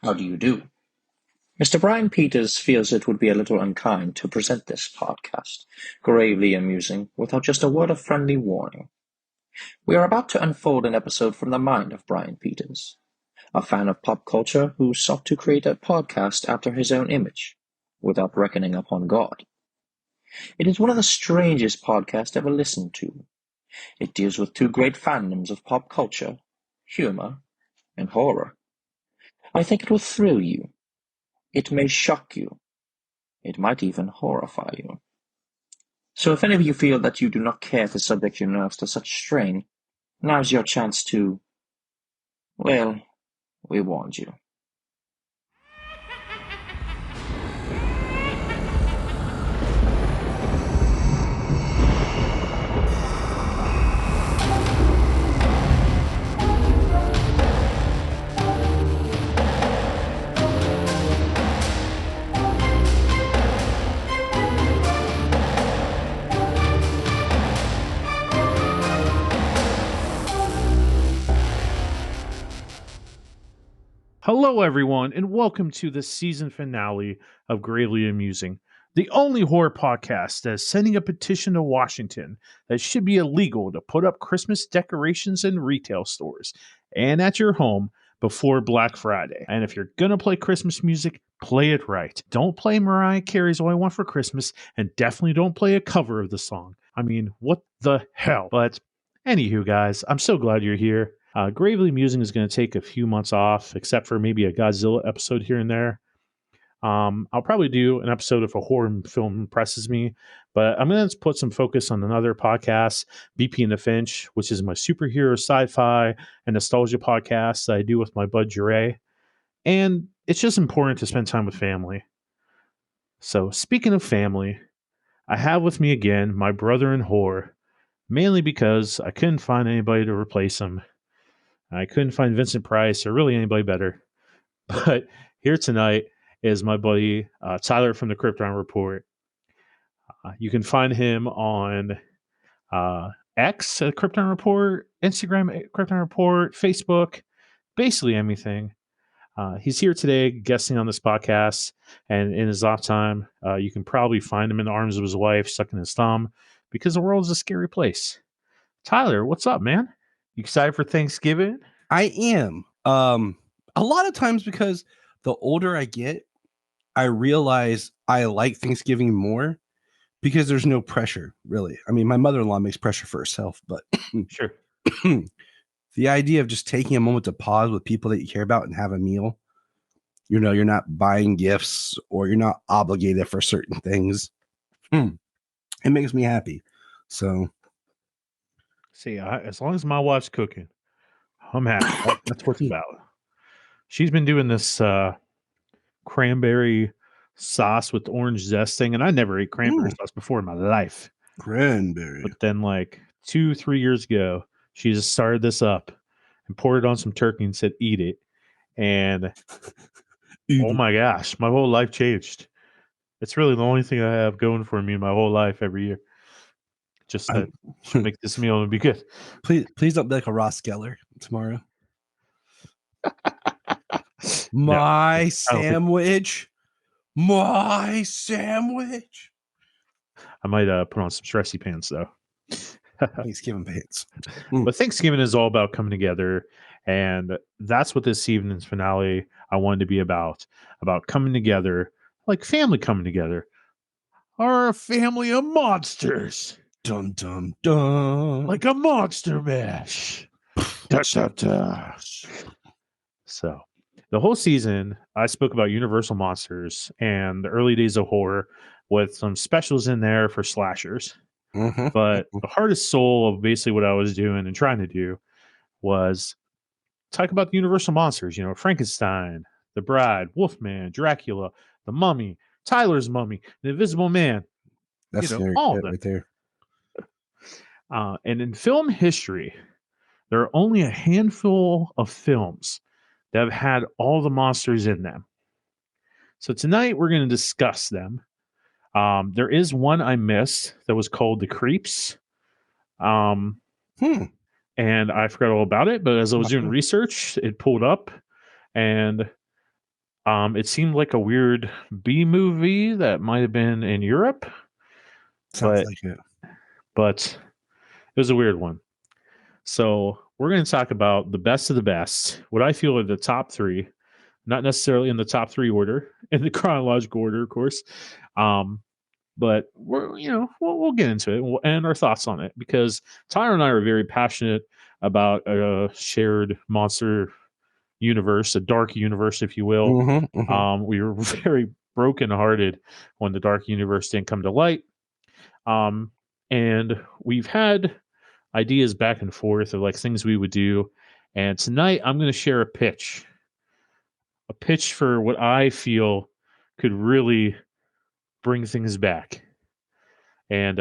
How do you do? Mr. Brian Peters feels it would be a little unkind to present this podcast, gravely amusing, without just a word of friendly warning. We are about to unfold an episode from the mind of Brian Peters, a fan of pop culture who sought to create a podcast after his own image, without reckoning upon God. It is one of the strangest podcasts ever listened to. It deals with two great fandoms of pop culture, humor, and horror. I think it will thrill you. It may shock you. It might even horrify you. So if any of you feel that you do not care to subject your nerves to such strain, now's your chance to, well, we warned you. Hello, everyone, and welcome to the season finale of Gravely Amusing, the only horror podcast that is sending a petition to Washington that should be illegal to put up Christmas decorations in retail stores and at your home before Black Friday. And if you're going to play Christmas music, play it right. Don't play Mariah Carey's All I Want for Christmas, and definitely don't play a cover of the song. I mean, what the hell? But anywho, guys, I'm so glad you're here. Gravely Amusing is going to take a few months off, except for maybe a Godzilla episode here and there. I'll probably do an episode if a horror film impresses me, but I'm going to put some focus on another podcast, BP and the Finch, which is my superhero, sci-fi, and nostalgia podcast that I do with my bud Jure. And it's just important to spend time with family. So speaking of family, I have with me again my brother in horror, mainly because I couldn't find anybody to replace him. I couldn't find Vincent Price or really anybody better. But here tonight is my buddy Tyler from the Krypton Report. You can find him on X at Krypton Report, Instagram at Krypton Report, Facebook, basically anything. He's here today guesting on this podcast, and in his off time, you can probably find him in the arms of his wife, sucking his thumb, because the world is a scary place. Tyler, what's up, man? You excited for Thanksgiving? I am. A lot of times because the older I get, I realize I like Thanksgiving more because there's no pressure, really. I mean, my mother-in-law makes pressure for herself, but Sure. The idea of just taking a moment to pause with people that you care about and have a meal, you know, you're not buying gifts or you're not obligated for certain things. It makes me happy. So, see, as long as my wife's cooking, I'm happy. That's what it's about. She's been doing this cranberry sauce with orange zesting, and I never ate cranberry sauce before in my life. Cranberry. But then, like 2-3 years ago, she just started this up and poured it on some turkey and said, "Eat it." And oh my gosh, my whole life changed. It's really the only thing I have going for me in my whole life every year. Just to make this meal and be good. Please don't be like a Ross Geller tomorrow. My sandwich. My sandwich. I might put on some stressy pants though. Thanksgiving pants. But Thanksgiving is all about coming together, and that's what this evening's finale I wanted to be about coming together, like family coming together. Are a family of monsters. Dun dun dun. Like a monster mash. So the whole season I spoke about Universal Monsters and the early days of horror with some specials in there for slashers. But the heart and soul of basically what I was doing and trying to do was talk about the Universal Monsters, you know, Frankenstein, The Bride, Wolfman, Dracula, The Mummy, Tyler's Mummy, The Invisible Man. That's all right there. And in film history, there are only a handful of films that have had all the monsters in them. So tonight we're going to discuss them. There is one I missed that was called The Creeps. And I forgot all about it, but as I was doing research, it pulled up, and It seemed like a weird B movie that might have been in Europe, Sounds but like it. it was a weird one. So we're going to talk about the best of the best. What I feel are the top three, not necessarily in the top three order, in the chronological order, of course. But we'll get into it and our thoughts on it, because Tyler and I are very passionate about a shared monster universe, a dark universe, if you will. We were very brokenhearted when the dark universe didn't come to light. And we've had ideas back and forth of like things we would do. And tonight I'm going to share a pitch for what I feel could really bring things back. And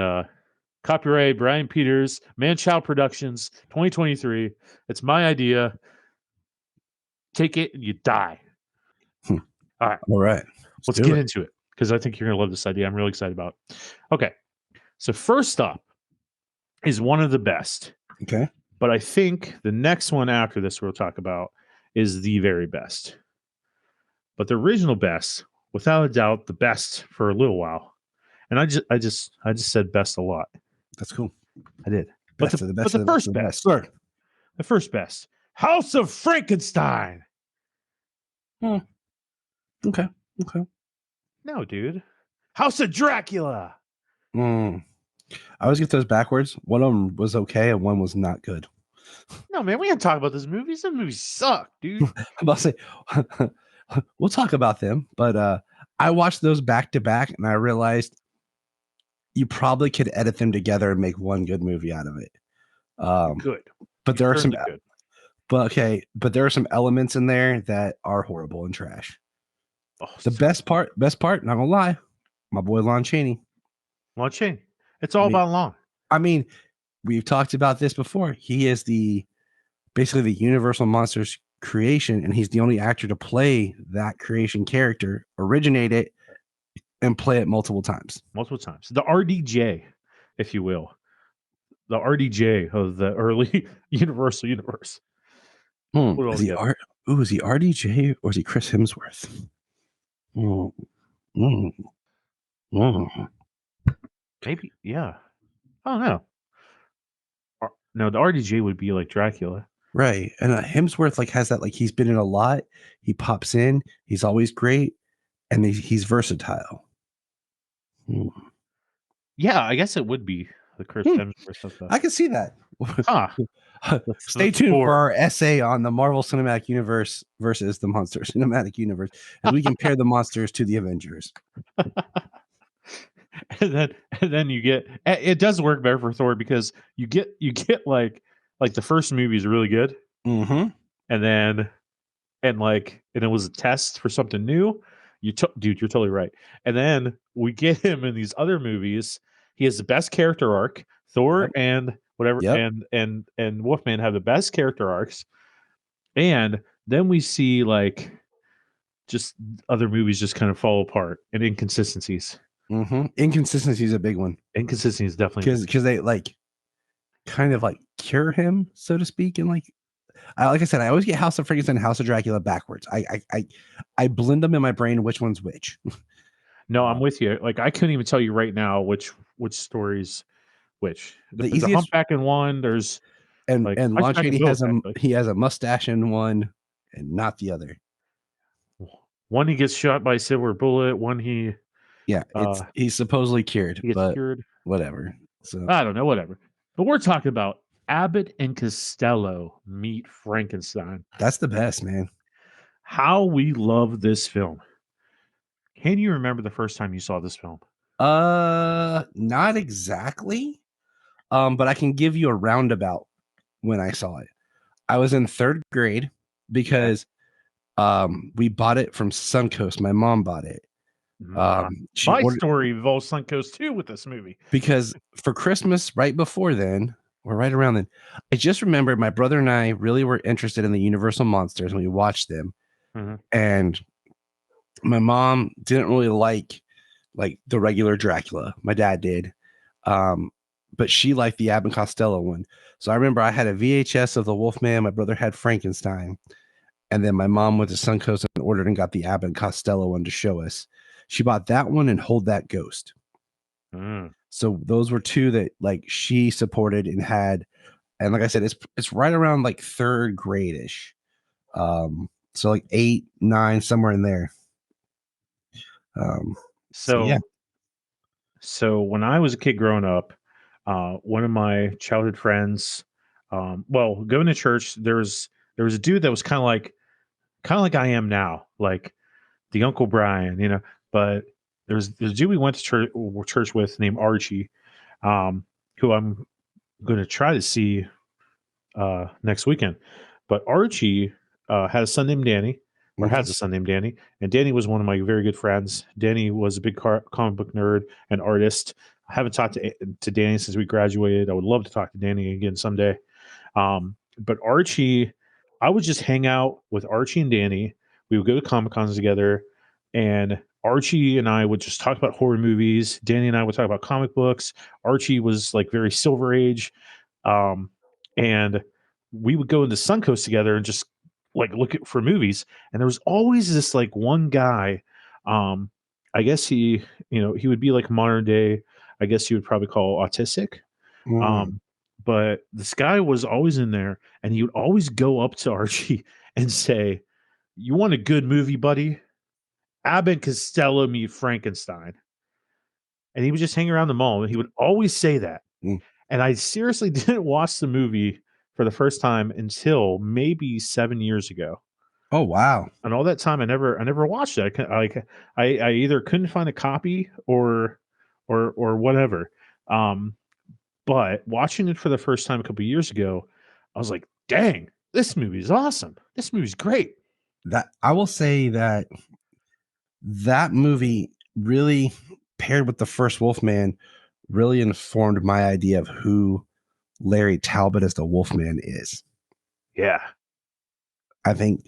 copyright Brian Peters, Manchild Productions, 2023. It's my idea. Take it and you die. All All right. Let's get into it, because I think you're going to love this idea. I'm really excited about it. Okay. So first up is one of the best. Okay. But I think the next one after this we'll talk about is the very best. But the original best, without a doubt, the best for a little while. And I just said best a lot. That's cool. I did. Best of the best. But the first best. Sure. The first best. House of Frankenstein. Okay. No, dude. House of Dracula. I always get those backwards. One of them was okay and one was not good. No, man, we can't talk about those movies. Those movies suck, dude. I'm about to say, we'll talk about them, but I watched those back to back and I realized you probably could edit them together and make one good movie out of it. Good. But there are some good. But there are some elements in there that are horrible and trash. Oh, the best part, not gonna lie, my boy Lon Chaney. Lon Chaney. It's all about Lon. I mean, we've talked about this before. He is basically the Universal Monsters creation, and he's the only actor to play that creation character, originate it, and play it multiple times. The RDJ, if you will. The RDJ of the early Universal Universe. Is he RDJ or is he Chris Hemsworth? Maybe, yeah. I don't know. No, the RDJ would be like Dracula. Right. And Hemsworth has that, he's been in a lot. He pops in. He's always great. And he's versatile. Yeah, I guess it would be the Chris Hemsworth. I can see that. Stay tuned for our essay on the Marvel Cinematic Universe versus the Monster Cinematic Universe, as we compare the monsters to the Avengers. and then you get, it does work better for Thor, because you get like the first movie is really good, and it was a test for something new. Dude, you're totally right. And then we get him in these other movies. He has the best character arc. Thor and whatever, and Wolfman have the best character arcs, and then we see just other movies just kind of fall apart, and inconsistencies. Inconsistency is a big one. Inconsistency is definitely because they kind of cure him, so to speak, and like I said, I always get House of Frankenstein and House of Dracula backwards. I blend them in my brain which one's which. No, I'm with you. I couldn't even tell you right now which stories which. There's a humpback in one. There's and Lon Chaney has a mustache in one and not the other. One he gets shot by a silver bullet. One he's supposedly cured. Cured. Whatever. So I don't know. Whatever. But we're talking about Abbott and Costello meet Frankenstein. That's the best, man. How we love this film. Can you remember the first time you saw this film? Not exactly. But I can give you a roundabout when I saw it. I was in 3rd grade because we bought it from Suncoast. My mom bought it. My story involves Suncoast too with this movie. Because for Christmas, right before then, or right around then, I just remember my brother and I really were interested in the Universal Monsters, and we watched them. And my mom didn't really like the regular Dracula. My dad did. But she liked the Abbott and Costello one. So I remember I had a VHS of the Wolfman. My brother had Frankenstein. And then my mom went to Suncoast and ordered and got the Abbott and Costello one to show us. She bought that one and Hold That Ghost. So those were two that like she supported and had, and like I said, it's right around like third grade-ish. So like 8, 9, somewhere in there. So yeah. So when I was a kid growing up, one of my childhood friends, going to church, there was a dude that was kind of like I am now, like the Uncle Brian, but there's a dude we went to church with named Archie, who I'm going to try to see next weekend. But Archie had a son named Danny, or has a son named Danny, and Danny was one of my very good friends. Danny was a big comic book nerd and artist. I haven't talked to Danny since we graduated. I would love to talk to Danny again someday. But Archie, I would just hang out with Archie and Danny. We would go to Comic Cons together, and Archie and I would just talk about horror movies. Danny and I would talk about comic books. Archie was like very Silver Age. And we would go into Suncoast together and just like look for movies. And there was always this like one guy. I guess he would be like modern day. I guess you would probably call autistic. But this guy was always in there, and he would always go up to Archie and say, "You want a good movie, buddy? Abbott and Costello meet Frankenstein." And he would just hang around the mall, and he would always say that. And I seriously didn't watch the movie for the first time until maybe 7 years ago. Oh wow! And all that time, I never watched it. I either couldn't find a copy or whatever. But watching it for the first time a couple years ago, I was like, "Dang, this movie is awesome! This movie's great." That I will say that movie really paired with the first Wolfman really informed my idea of who Larry Talbot as the Wolfman is. Yeah, I think,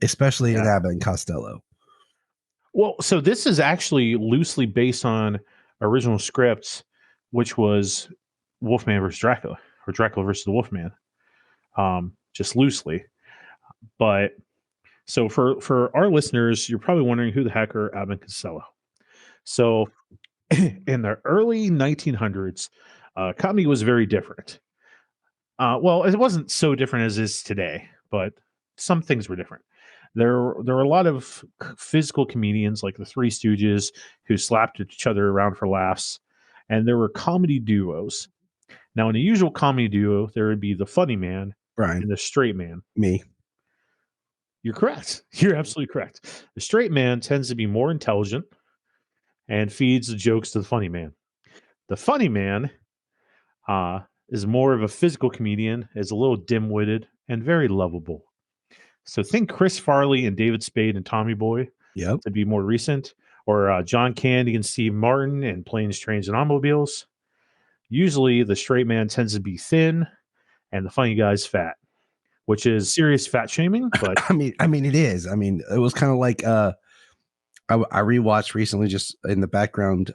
especially in Abbott and Costello. Well, so this is actually loosely based on original scripts, which was Wolfman versus Dracula, or Dracula versus the Wolfman, just loosely. But so for our listeners, you're probably wondering who the heck are Abbott and Costello. So in the early 1900s, comedy was very different. Well, it wasn't so different as it is today, but some things were different. There were a lot of physical comedians like the Three Stooges who slapped each other around for laughs, and there were comedy duos. Now, in a usual comedy duo, there would be the funny man Brian and the straight man. Me. You're correct. You're absolutely correct. The straight man tends to be more intelligent and feeds the jokes to the funny man. The funny man is more of a physical comedian, is a little dim-witted and very lovable. So think Chris Farley and David Spade and Tommy Boy to be more recent, or John Candy and Steve Martin and Planes, Trains, and Automobiles. Usually the straight man tends to be thin and the funny guy's fat, which is serious fat shaming. But I mean, it is. I mean, it was kind of like I rewatched recently, just in the background,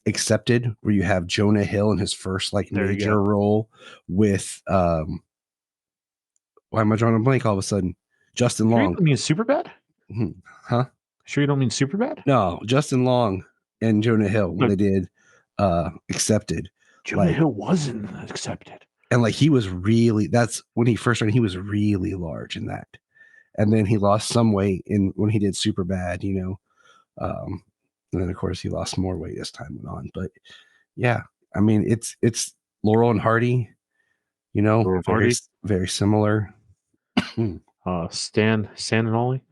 Accepted, where you have Jonah Hill in his first like major role with why am I drawing a blank all of a sudden? Justin Long. You don't mean Superbad? Huh? Sure you don't mean Superbad? No, Justin Long and Jonah Hill when they did Accepted. Jonah Hill wasn't Accepted. And like he was really, that's when he first started, he was really large in that. And then he lost some weight when he did Superbad, and then of course he lost more weight as time went on. But yeah, I mean it's Laurel and Hardy, very, very similar. Stan and Ollie.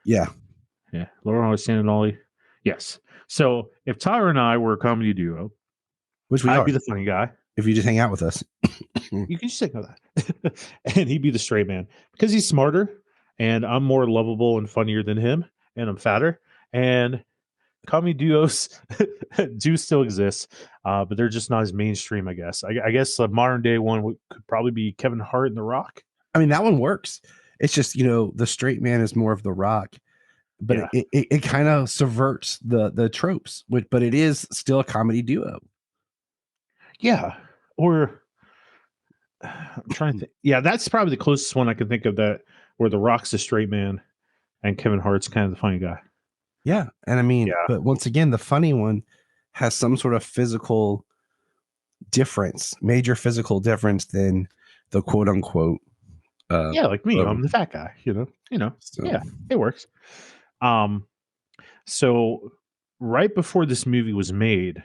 Yeah. Laurel and Hardy, Stan and Ollie. Yes. So if Tyler and I were a comedy duo, which I'd be the funny guy. If you just hang out with us, you can just think of that. And he'd be the straight man because he's smarter and I'm more lovable and funnier than him, and I'm fatter. And comedy duos do still exist, but they're just not as mainstream, I guess. I guess a modern day one could probably be Kevin Hart and The Rock. I mean, that one works. It's just, the straight man is more of The Rock, but it kind of subverts the tropes, but it is still a comedy duo. Yeah. Or I'm trying to think. Yeah, that's probably the closest one I can think of that where The Rock's a straight man and Kevin Hart's kind of the funny guy. Yeah. And I mean, Yeah. but once again, the funny one has some sort of physical difference, major physical difference than the quote unquote. Yeah, like me, I'm the fat guy, So, yeah, it works. So right before this movie was made,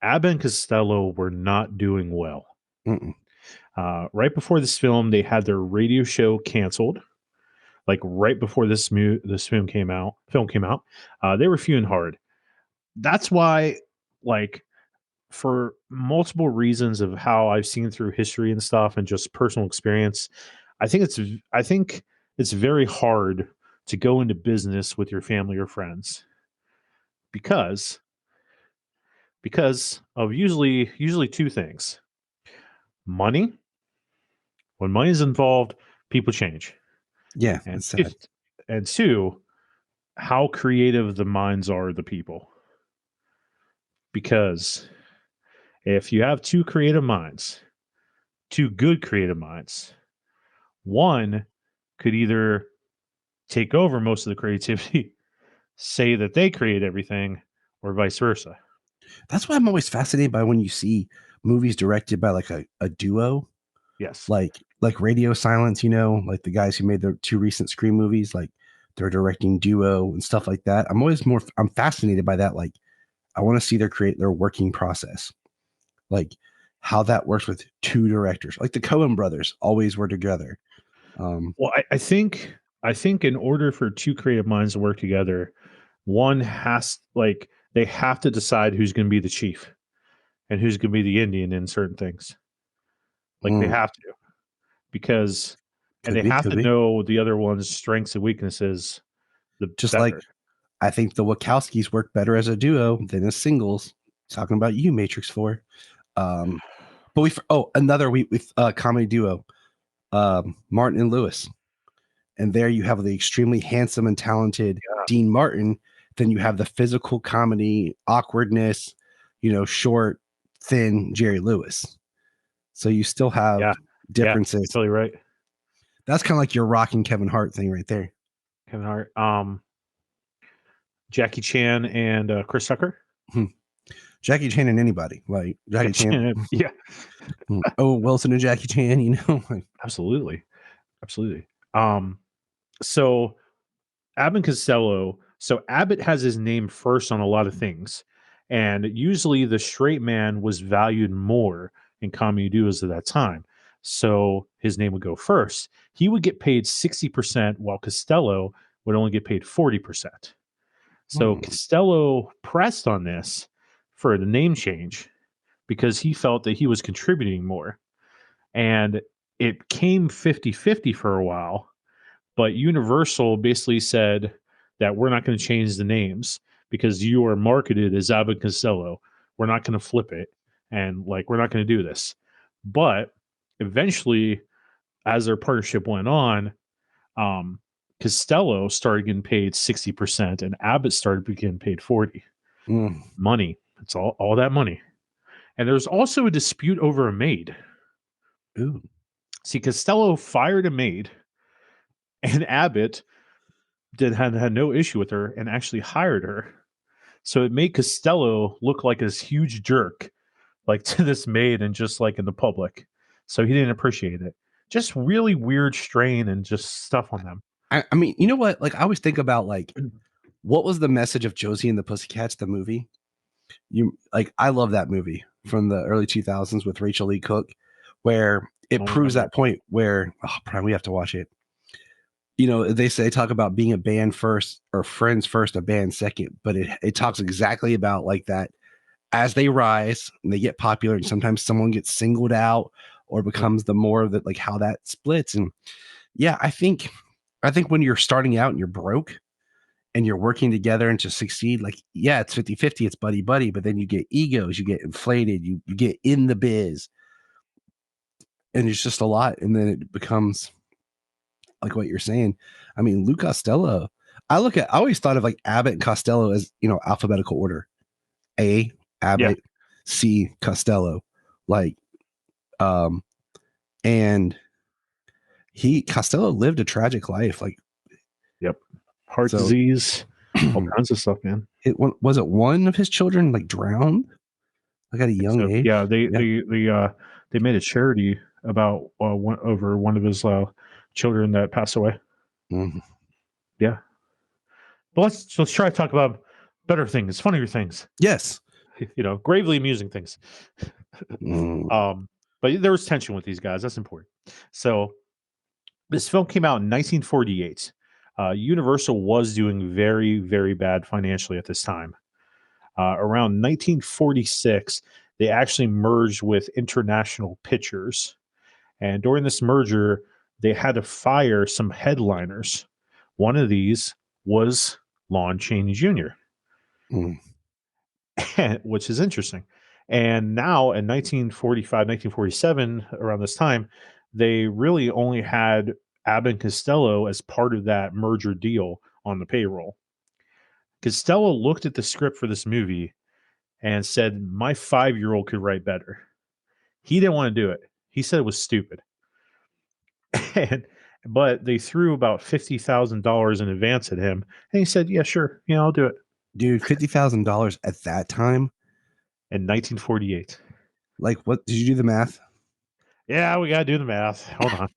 Abbott and Costello were not doing well. mm-mm. Right before this film, they had their radio show canceled. Like right before this film came out, they were few and hard. That's why, like, for multiple reasons of how I've seen through history and stuff, and just personal experience, I think it's very hard to go into business with your family or friends because of usually two things: money. When money is involved, people change, Yeah, and it's sad. two, how creative the minds are of the people. Because if you have two creative minds, two good creative minds, one could either take over most of the creativity, say that they create everything, or vice versa. That's why I'm always fascinated by when you see movies directed by like a duo, Yes. like Radio Silence, like the guys who made the two recent Scream movies, like they're directing duo and stuff like that. I'm fascinated by that. Like I want to see their working process, like how that works with two directors. Like the Coen brothers always were together. Well, I think in order for two creative minds to work together, one has like they have to decide who's going to be the chief and who's going to be the Indian in certain things. Like they have to, because and Could they be, have could to be. know the other one's strengths and weaknesses the Just like better. I think the Wachowskis work better as a duo than as singles. Talking about you, Matrix 4. But another with comedy duo, Martin and Lewis. And there you have the extremely handsome and talented Yeah. Dean Martin. Then you have the physical comedy, awkwardness, short, thin Jerry Lewis. So you still have Yeah. differences. You're totally right. That's kind of like your Rock and Kevin Hart thing right there. Kevin Hart. Jackie Chan and Chris Tucker. Jackie Chan and anybody, like Jackie Chan. Yeah. Oh, Wilson and Jackie Chan, like, Absolutely. So Abbott and Costello. So Abbott has his name first on a lot of things, and usually the straight man was valued more in comedy duos at that time. So his name would go first. He would get paid 60%, while Costello would only get paid 40%. So Costello pressed on this for the name change because he felt that he was contributing more. And it came 50-50 for a while, but Universal basically said that we're not going to change the names because you are marketed as Abbott Costello. We're not going to flip it. And like, we're not going to do this. But eventually, as their partnership went on, Costello started getting paid 60% and Abbott started getting paid 40. Money. It's all that money. And there's also a dispute over a maid. Ooh. See, Costello fired a maid, and Abbott had no issue with her and actually hired her. So it made Costello look like this huge jerk, like to this maid and just like in the public. So he didn't appreciate it. Just really weird strain and just stuff on them. I mean, you know what? Like, I always think about like, what was the message of Josie and the Pussycats, the movie? I love that movie from the early 2000s with Rachel Lee Cook, where it proves that point where, Brian, we have to watch it. They talk about being a band first or friends first, a band second, but it talks exactly about like that as they rise and they get popular, and sometimes someone gets singled out or becomes the more of that, like how that splits. And yeah, I think when you're starting out and you're broke and you're working together and to succeed, like, yeah, it's 50-50, it's buddy, but then you get egos, you get inflated, you get in the biz, and it's just a lot. And then it becomes like what you're saying. I mean, Lou Costello, I always thought of like Abbott and Costello as, alphabetical order. A, Abbott, C, Costello. Like, and Costello lived a tragic life. Like, yep. heart So- disease, all kinds of stuff, man. Was it one of his children like drowned? Like at a young So, age? yeah, they made a charity about one of his children that passed away. Mhm. Yeah, but let's try to talk about better things, funnier things. Yes. Gravely amusing things. Mm. But there was tension with these guys. That's important. So this film came out in 1948. Universal was doing very, very bad financially at this time. Around 1946, they actually merged with International Pictures. And during this merger, they had to fire some headliners. One of these was Lon Chaney Jr., Mm. which is interesting. And now in 1945, 1947, around this time, they really only had Abbott and Costello as part of that merger deal on the payroll. Costello looked at the script for this movie and said, my 5-year-old could write better. He didn't want to do it. He said it was stupid. But they threw about $50,000 in advance at him. And he said, yeah, sure. Yeah, I'll do it. Dude, $50,000 at that time? In 1948. Like, what? Did you do the math? Yeah, we got to do the math. Hold on.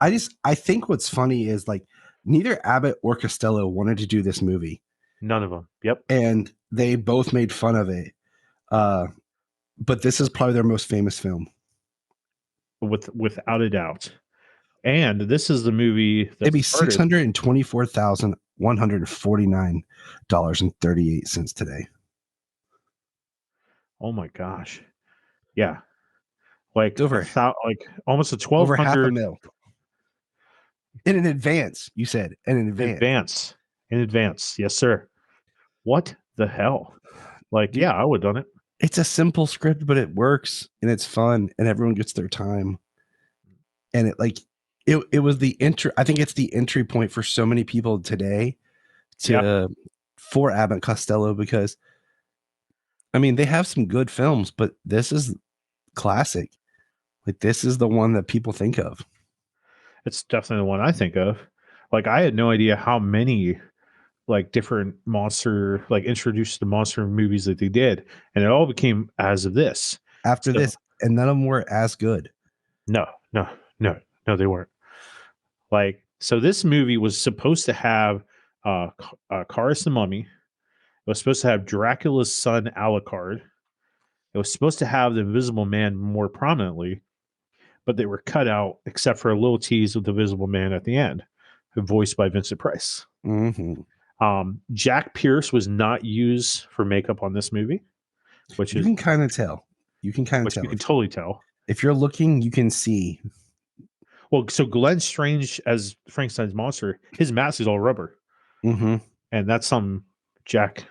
I think what's funny is like neither Abbott or Costello wanted to do this movie. None of them. Yep. And they both made fun of it. But this is probably their most famous film. Without a doubt. And this is the movie that It'd be $624,149.38 today. Oh my gosh. Yeah. Like Over almost a over half a $1,200 mil. In an advance, you said. In advance. In advance. Yes, sir. What the hell? Like, Dude, yeah, I would have done it. It's a simple script, but it works and it's fun and everyone gets their time. And it was the entry. I think it's the entry point for so many people today for Abbott and Costello, because I mean, they have some good films, but this is classic. Like, this is the one that people think of. It's definitely the one I think of. Like, I had no idea how many different monster, introduced the monster movies that they did, and it all became as of this. After this, and none of them were as good. No, they weren't. So this movie was supposed to have Karis the Mummy. It was supposed to have Dracula's son Alucard. It was supposed to have the Invisible Man more prominently, but they were cut out except for a little tease of the Invisible Man at the end, voiced by Vincent Price. Mm-hmm. Jack Pierce was not used for makeup on this movie, which you can kind of tell. You can kind of tell. You can totally tell. If you're looking, you can see. Well, so Glenn Strange as Frankenstein's monster, his mask is all rubber. Mm-hmm. And that's something Jack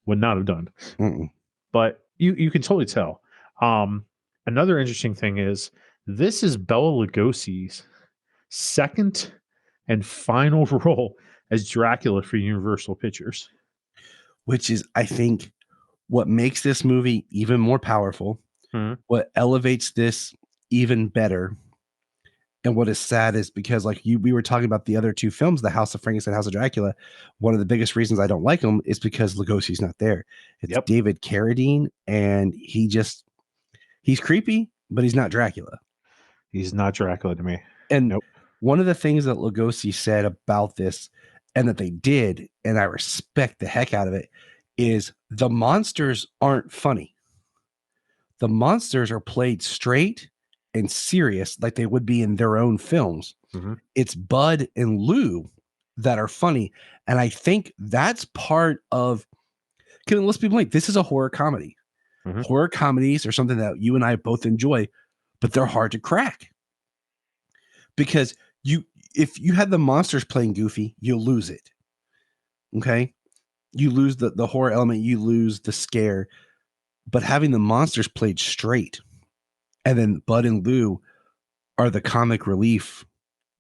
would not have done. Mm-mm. But you can totally tell. Another interesting thing is this is Bela Lugosi's second and final role as Dracula for Universal Pictures. Which is, I think, what makes this movie even more powerful, what elevates this even better. And what is sad is because, we were talking about the other two films, The House of Frankenstein, House of Dracula. One of the biggest reasons I don't like them is because Lugosi's not there. It's David Carradine, and he's creepy, but he's not Dracula. He's not Dracula to me. And one of the things that Lugosi said about this, and that they did, and I respect the heck out of it, is the monsters aren't funny. The monsters are played straight and serious like they would be in their own films. Mm-hmm. It's Bud and Lou that are funny. And I think that's part of, let's be blank, this is a horror comedy. Mm-hmm. Horror comedies are something that you and I both enjoy, but they're hard to crack. Because if you had the monsters playing goofy, you'll lose it. Okay? You lose the horror element, you lose the scare. But having the monsters played straight, and then Bud and Lou are the comic relief,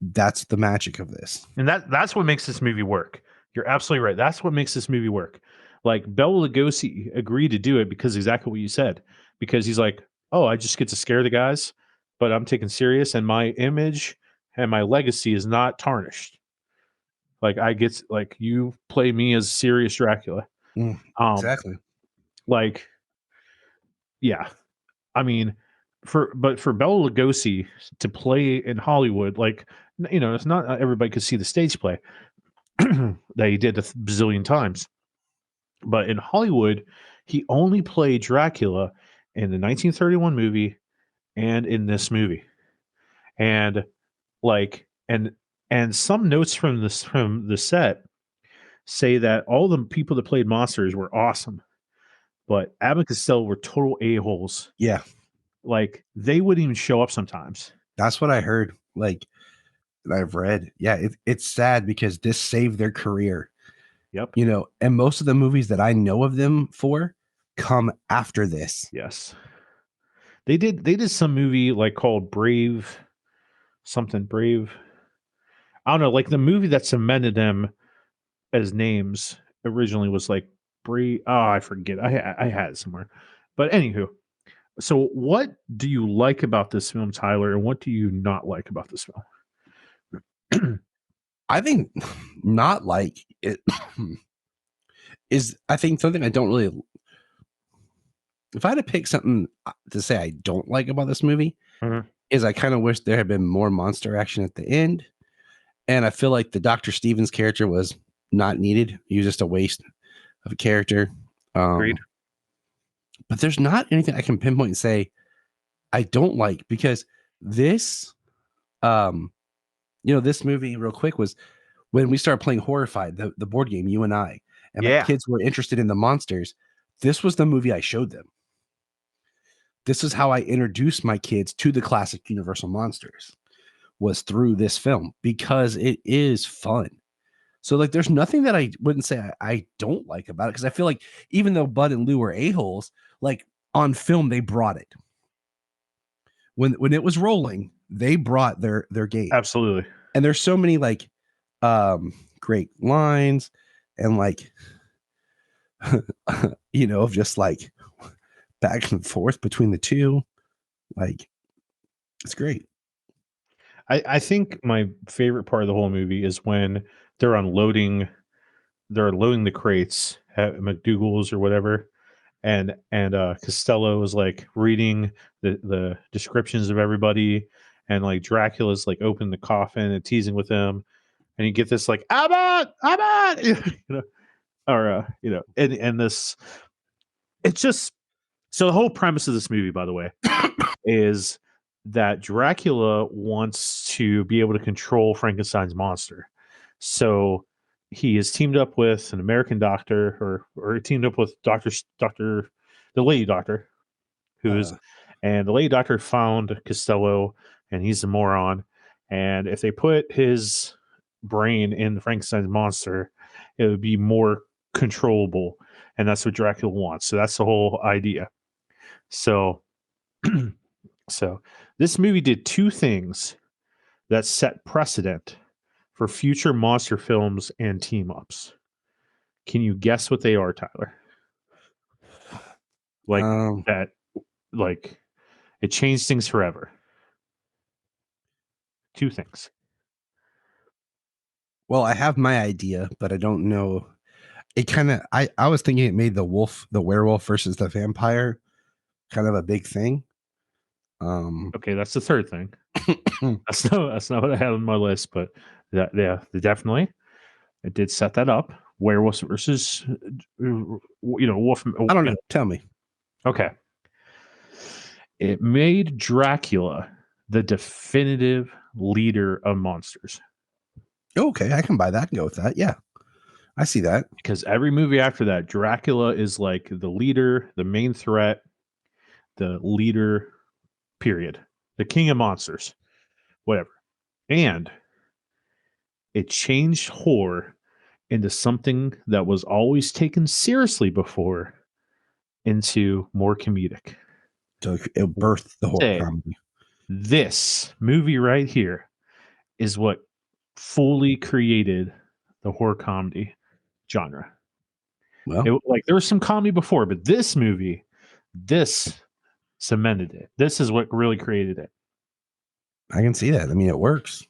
that's the magic of this. And that's what makes this movie work. You're absolutely right. That's what makes this movie work. Bela Lugosi agreed to do it because exactly what you said. Because he's like, oh, I just get to scare the guys, but I'm taken serious, and my image and my legacy is not tarnished. Like I get like you play me as Sirius Dracula. Exactly. Like, yeah. I mean, for Bela Lugosi to play in Hollywood, like it's not everybody could see the stage play that he did a bazillion times. But in Hollywood, he only played Dracula in the 1931 movie and in this movie. And like and some notes from the set say that all the people that played monsters were awesome, but Abbott and Costello were total a-holes. Yeah. Like they wouldn't even show up sometimes. That's what I heard. Like, that I've read. Yeah, it's sad because this saved their career. Yep. And most of the movies that I know of them for come after this. Yes. They did some movie like called Brave. I don't know, like the movie that cemented them as names originally was like Brave. Oh, I forget. I had it somewhere. But anywho, so what do you like about this film, Tyler, and what do you not like about this film? I think not like it is. I think something I don't really. If I had to pick something to say I don't like about this movie, is I kind of wish there had been more monster action at the end. And I feel like the Dr. Stevens character was not needed. He was just a waste of a character. Agreed. But there's not anything I can pinpoint and say I don't like, because this, this movie real quick was when we started playing Horrified, the board game, you and I, and my kids were interested in the monsters. This was the movie I showed them. This is how I introduced my kids to the classic Universal monsters, was through this film, because it is fun. So like, there's nothing that I wouldn't say I don't like about it, because I feel like even though Bud and Lou were a-holes, like on film, they brought it. When it was rolling, they brought their game. Absolutely. And there's so many like great lines and like of just like back and forth between the two. Like, it's great. I think my favorite part of the whole movie is when they're loading the crates at McDougal's or whatever, and Costello is like reading the descriptions of everybody, and like Dracula's like opening the coffin and teasing with him, and you get this like Abbott, and this, it's just, so the whole premise of this movie, by the way, is that Dracula wants to be able to control Frankenstein's monster. So he is teamed up with an American doctor, or teamed up with the lady doctor, and the lady doctor found Costello, and he's a moron. And if they put his brain in Frankenstein's monster, it would be more controllable. And that's what Dracula wants. So that's the whole idea. So, so this movie did two things that set precedent for future monster films and team ups. Can you guess what they are, Tyler? Like that, like it changed things forever. Two things. Well, I have my idea, but I don't know. It kind of, I was thinking it made the werewolf versus the vampire kind of a big thing. Okay, that's the third thing. that's not what I had on my list, but definitely it did set that up. Werewolves versus wolf. I don't know. Tell me. Okay. It made Dracula the definitive leader of monsters. Okay, I can buy that and go with that. Yeah, I see that. Because every movie after that, Dracula is like the leader, the main threat, the leader, period. The king of monsters, whatever. And it changed horror into something that was always taken seriously before into more comedic. So it birthed the horror comedy. This movie right here is what fully created the horror comedy genre. Well, there was some comedy before, but this movie, this cemented it. This is what really created it. I can see that. I mean, it works.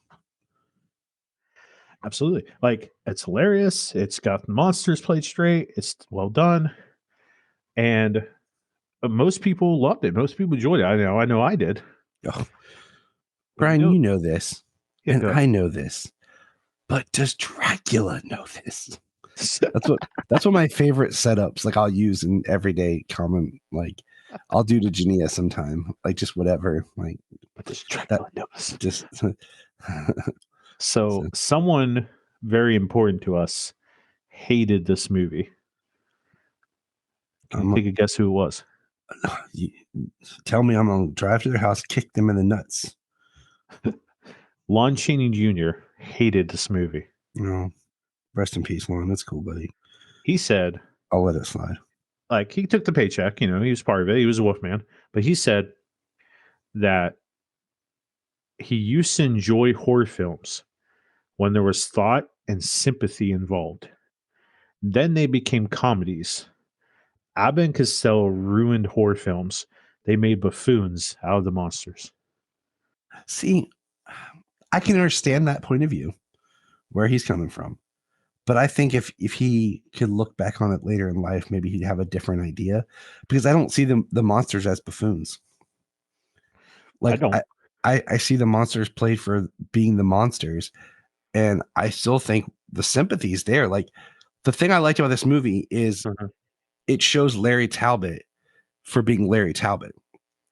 Absolutely. Like, it's hilarious. It's got the monsters played straight. It's well done. And most people loved it. Most people enjoyed it. I know I did. Oh, But Brian, you know this, yeah, and go ahead. I know this, but does Dracula know this? That's what my favorite setups like I'll use in everyday common, like I'll do to Jania sometime, like just whatever, like But does Dracula know this? just So someone very important to us hated this movie. Can you take a guess who it was? you, tell me I'm gonna drive to their house, kick them in the nuts. Lon Chaney Jr. hated this movie. No, rest in peace, Lon. That's cool, buddy. He said, I'll let it slide. like, he took the paycheck, he was part of it. He was a Wolfman. But he said that he used to enjoy horror films when there was thought and sympathy involved. Then they became comedies. Abbott and Costello ruined horror films. They made buffoons out of the monsters. See, I can understand that point of view, where he's coming from. But I think if he could look back on it later in life, maybe he'd have a different idea. Because I don't see the monsters as buffoons. Like I see the monsters played for being the monsters, and I still think the sympathy is there. Like the thing I liked about this movie is it shows Larry Talbot for being Larry Talbot.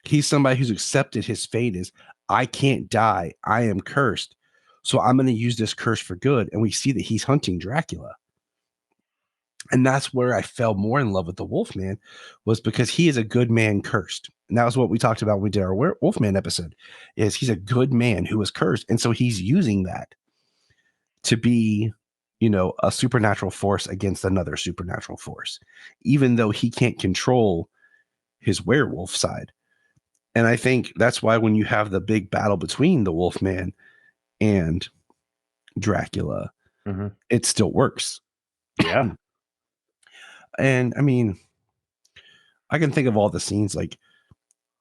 He's somebody who's accepted his fate as I can't die. I am cursed. So I'm going to use this curse for good. And we see that he's hunting Dracula. And that's where I fell more in love with the Wolfman, was because he is a good man cursed. And that was what we talked about when we did our Wolfman episode, is he's a good man who was cursed. And so he's using that to be, a supernatural force against another supernatural force, even though he can't control his werewolf side. And I think that's why when you have the big battle between the Wolfman and Dracula, it still works. Yeah. And I mean, I can think of all the scenes, like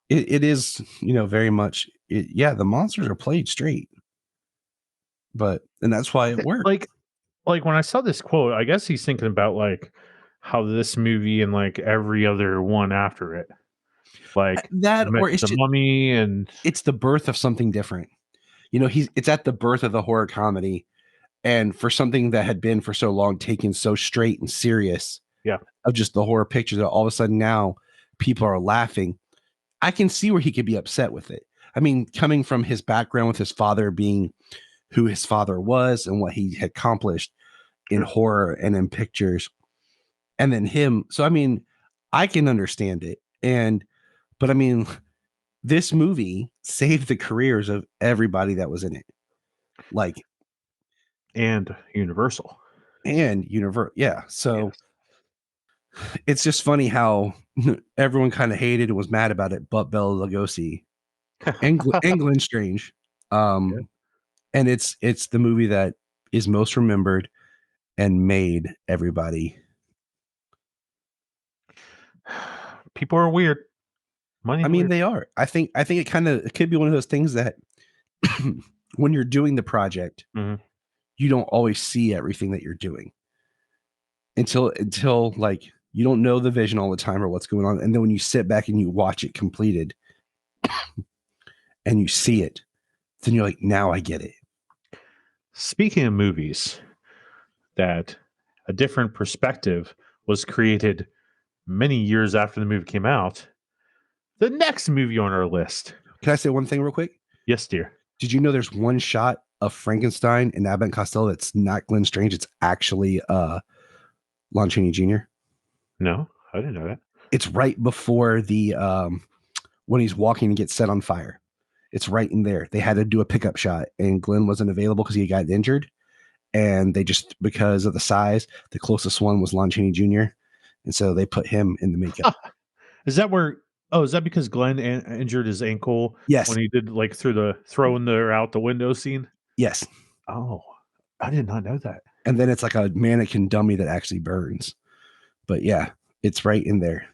it is, very much, the monsters are played straight, and that's why it works. Like when I saw this quote, I guess he's thinking about like how this movie and like every other one after it, like that, or it's the Mummy, and it's the birth of something different. It's at the birth of the horror comedy, and for something that had been for so long taken so straight and serious, of just the horror pictures, that all of a sudden now people are laughing. I can see where he could be upset with it. I mean, coming from his background with his father being who his father was and what he had accomplished in horror and in pictures, and then him. So, I mean, I can understand it. But I mean, this movie saved the careers of everybody that was in it. And Universal. Yeah. So it's just funny how everyone kind of hated and was mad about it, but Bela Lugosi and Glenn Strange. And it's the movie that is most remembered and made everybody. People are weird. They are. I think it could be one of those things that when you're doing the project, you don't always see everything that you're doing until like you don't know the vision all the time or what's going on. And then when you sit back and you watch it completed and you see it, then you're like, now I get it. Speaking of movies that a different perspective was created many years after the movie came out, the next movie on our list. Can I say one thing real quick? Yes, dear. Did you know there's one shot of Frankenstein and Abbott and Costello that's not Glenn Strange? It's actually Lon Chaney Jr. No, I didn't know that. It's right before the when he's walking and gets set on fire. It's right in there. They had to do a pickup shot, and Glenn wasn't available because he got injured. And they just, because of the size, the closest one was Lon Chaney Jr. And so they put him in the makeup. Is that where? Oh, is that because Glenn injured his ankle? Yes. When he did like throwing the out the window scene? Yes. Oh, I did not know that. And then it's like a mannequin dummy that actually burns. But yeah, it's right in there.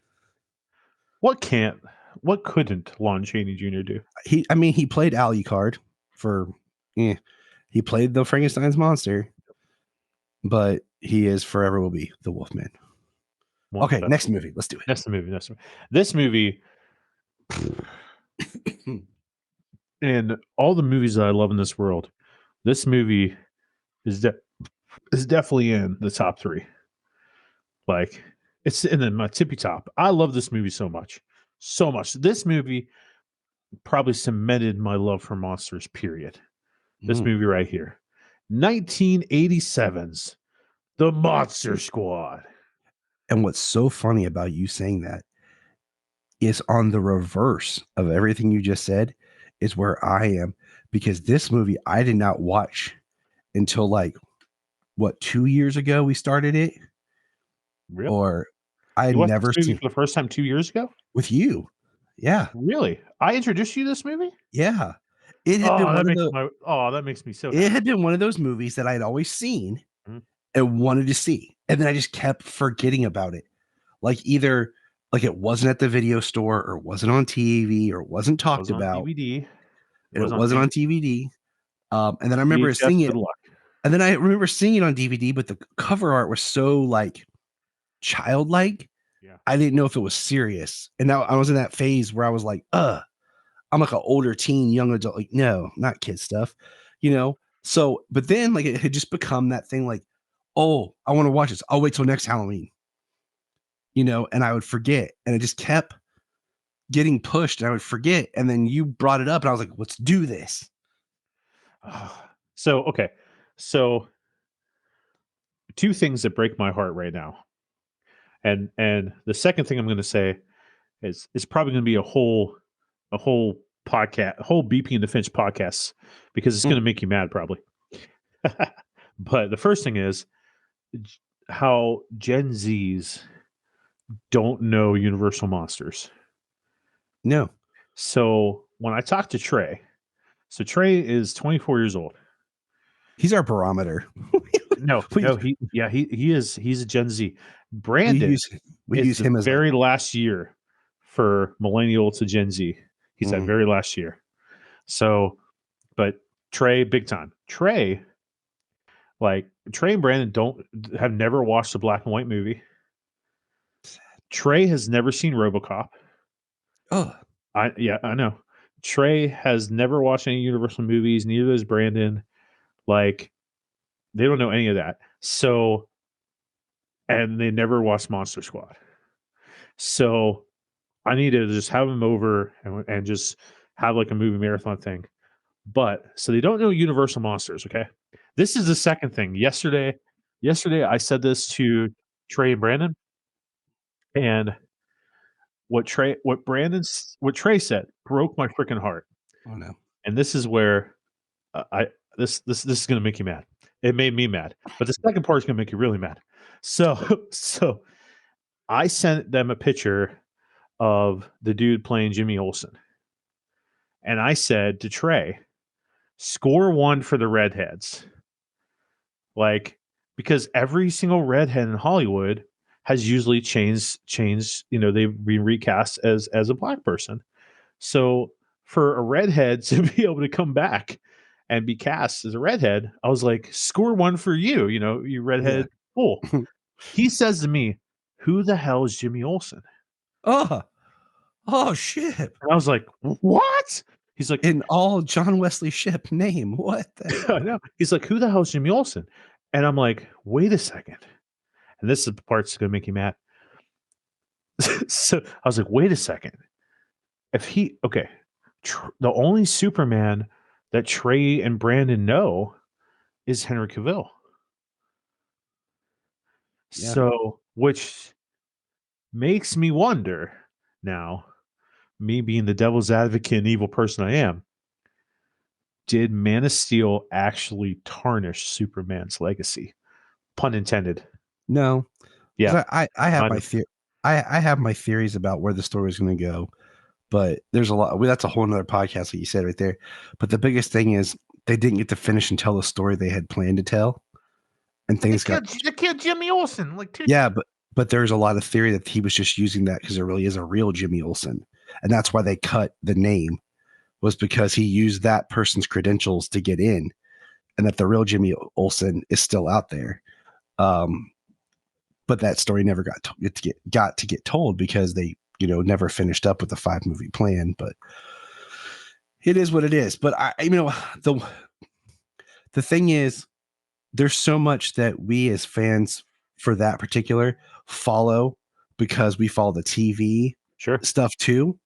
What couldn't Lon Chaney Jr. do? He played Alucard he played the Frankenstein's monster. but he is forever will be the Wolfman. Okay, next movie. Let's do it. Next movie. This movie, and all the movies that I love in this world, this movie is definitely in the top 3. Like, it's in my tippy top. I love this movie so much. So much. This movie probably cemented my love for monsters, period. This movie right here. 1987's The Monster Squad. And what's so funny about you saying that is on the reverse of everything you just said is where I am, because this movie I did not watch until 2 years ago we started it. Really? Or I You watched never this movie seen for the first time 2 years ago? with you. Yeah. Really? I introduced you to this movie? Yeah. It had been that makes me so happy. It had been one of those movies that I'd always seen Mhm. and wanted to see. And then I just kept forgetting about it. Either it wasn't at the video store or wasn't on TV or wasn't talked about. DVD. It wasn't on DVD. And then I remember VHS, seeing it. good luck. And then I remember seeing it on DVD, but the cover art was so childlike. Yeah. I didn't know if it was serious. And now I was in that phase where I was like, I'm like an older teen, young adult. No, not kid stuff, So, but then it had just become that thing oh, I want to watch this. I'll wait till next Halloween, and I would forget. And it just kept getting pushed and I would forget. And then you brought it up and I was like, let's do this. So, okay. So 2 things that break my heart right now. And the second thing I'm going to say is probably going to be a whole podcast, a whole BP and the Finch podcast, because it's going to make you mad probably. But the first thing is how Gen Zs don't know Universal Monsters. No. So when I talked to Trey, so Trey is 24 years old. He's our barometer. He is. He's a Gen Z. Brandon, we use him as very last year for millennial to Gen Z. He's that very last year. So, but Trey, big time. Trey and Brandon have never watched a black and white movie. Trey has never seen RoboCop. Oh, I know. Trey has never watched any Universal movies. Neither has Brandon. They don't know any of that. So, and they never watched Monster Squad. So, I need to just have them over and just have a movie marathon thing. But so they don't know Universal Monsters. Okay, this is the second thing. Yesterday I said this to Trey and Brandon, and what Trey said broke my freaking heart. Oh no! And this is where this is going to make you mad. It made me mad, but the second part is going to make you really mad. So I sent them a picture of the dude playing Jimmy Olsen, and I said to Trey, score 1 for the redheads. Because every single redhead in Hollywood has usually changed, they've been recast as a black person. So for a redhead to be able to come back and be cast as a redhead, I was like, score 1 for you, you redhead fool. He says to me, who the hell is Jimmy Olsen? Oh shit. And I was like, what? He's like, in all John Wesley Shipp name. What the I know. He's like, who the hell is Jimmy Olsen? And I'm like, wait a second. And this is the part that's going to make you mad. So I was like, wait a second. The only Superman that Trey and Brandon know is Henry Cavill. Yeah. So, which makes me wonder now, me being the devil's advocate and evil person I am, did Man of Steel actually tarnish Superman's legacy? Pun intended. No. Yeah. I have my theory. I have my theories about where the story is going to go, but there's a lot. That's a whole nother podcast, like you said right there. But the biggest thing is they didn't get to finish and tell the story they had planned to tell, and things the kid Jimmy Olsen, but there's a lot of theory that he was just using that because there really is a real Jimmy Olsen, and that's why they cut the name, was because he used that person's credentials to get in, and that the real Jimmy Olsen is still out there. But that story never got to get told because they, never finished up with the 5-movie plan. But it is what it is. But the thing is, there's so much that we as fans for that particular follow because we follow the TV stuff too.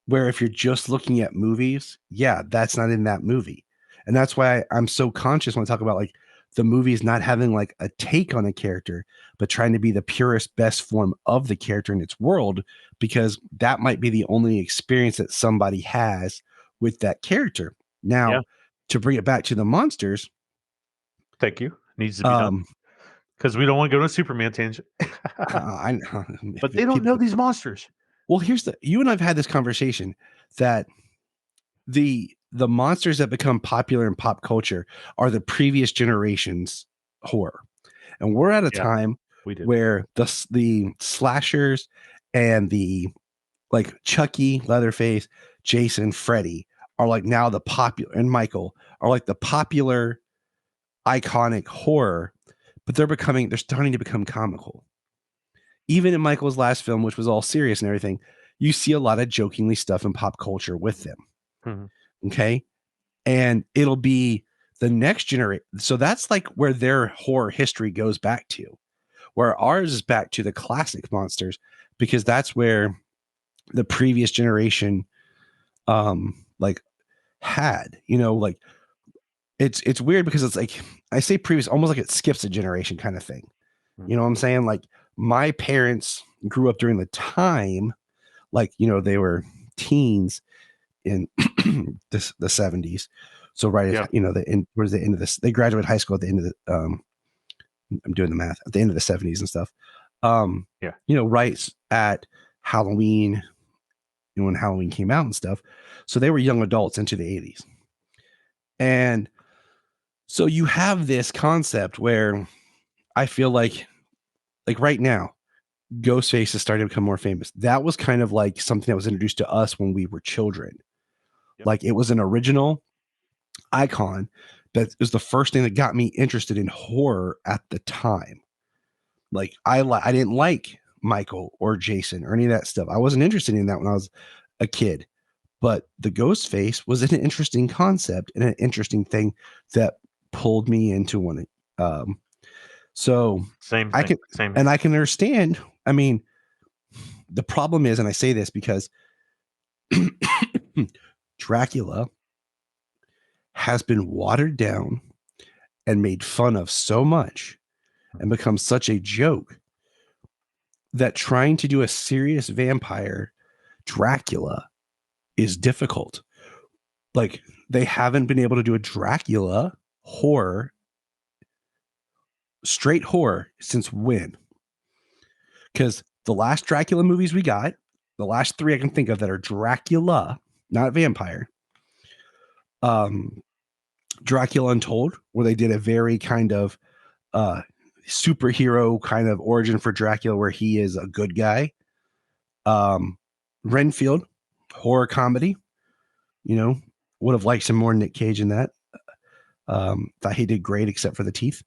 Where if you're just looking at movies, that's not in that movie. And that's why I'm so conscious when I talk about like the movies not having like a take on a character, but trying to be the purest, best form of the character in its world, because that might be the only experience that somebody has with that character. Now, to bring it back to the monsters. Thank you. Needs to be done. Because we don't want to go to a Superman tangent. But they don't know these monsters. Well, you and I've had this conversation that the monsters that become popular in pop culture are the previous generation's horror. And we're at a time where the slashers and the like Chucky, Leatherface, Jason, Freddy are like now the popular, and Michael are like the popular iconic horror, but they're starting to become comical. Even in Michael's last film, which was all serious and everything, you see a lot of jokingly stuff in pop culture with them. Mm-hmm. Okay. And it'll be the next generation. So that's like where their horror history goes back to, where ours is back to the classic monsters, because that's where the previous generation, like had, like it's weird because it's like, I say previous, almost like it skips a generation kind of thing. Mm-hmm. You know what I'm saying? Like my parents grew up during the time, like, they were teens in the 70s. So towards the end of this, they graduated high school at the end of the, I'm doing the math, at the end of the 70s and stuff. Right at Halloween, when Halloween came out and stuff. So they were young adults into the 80s. And so you have this concept where I feel like right now, Ghostface is starting to become more famous. That was kind of like something that was introduced to us when we were children. Yep. Like it was an original icon that was the first thing that got me interested in horror at the time. Like I didn't like Michael or Jason or any of that stuff. I wasn't interested in that when I was a kid. But the Ghostface was an interesting concept and an interesting thing that pulled me into one. So same I thing. And I can understand. I mean, the problem is, and I say this because Dracula has been watered down and made fun of so much and become such a joke that trying to do a serious vampire Dracula is difficult. Like they haven't been able to do a Dracula horror, straight horror, since when? Because the last Dracula movies we got, the last 3 I can think of that are Dracula, not vampire, Dracula Untold, where they did a very kind of superhero kind of origin for Dracula where he is a good guy. Renfield, horror comedy, would have liked some more Nick Cage in that. Thought he did great except for the teeth.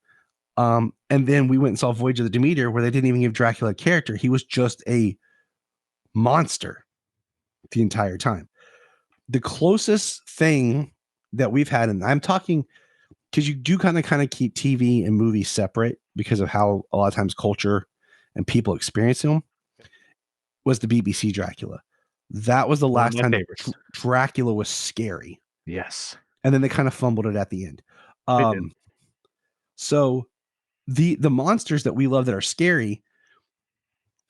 And then we went and saw Voyage of the Demeter, where they didn't even give Dracula a character. He was just a monster the entire time. The closest thing that we've had, and I'm talking because you do kind of keep TV and movies separate because of how a lot of times culture and people experience them, was the BBC Dracula. That was the last time Dracula was scary. Yes. And then they kind of fumbled it at the end. So the monsters that we love that are scary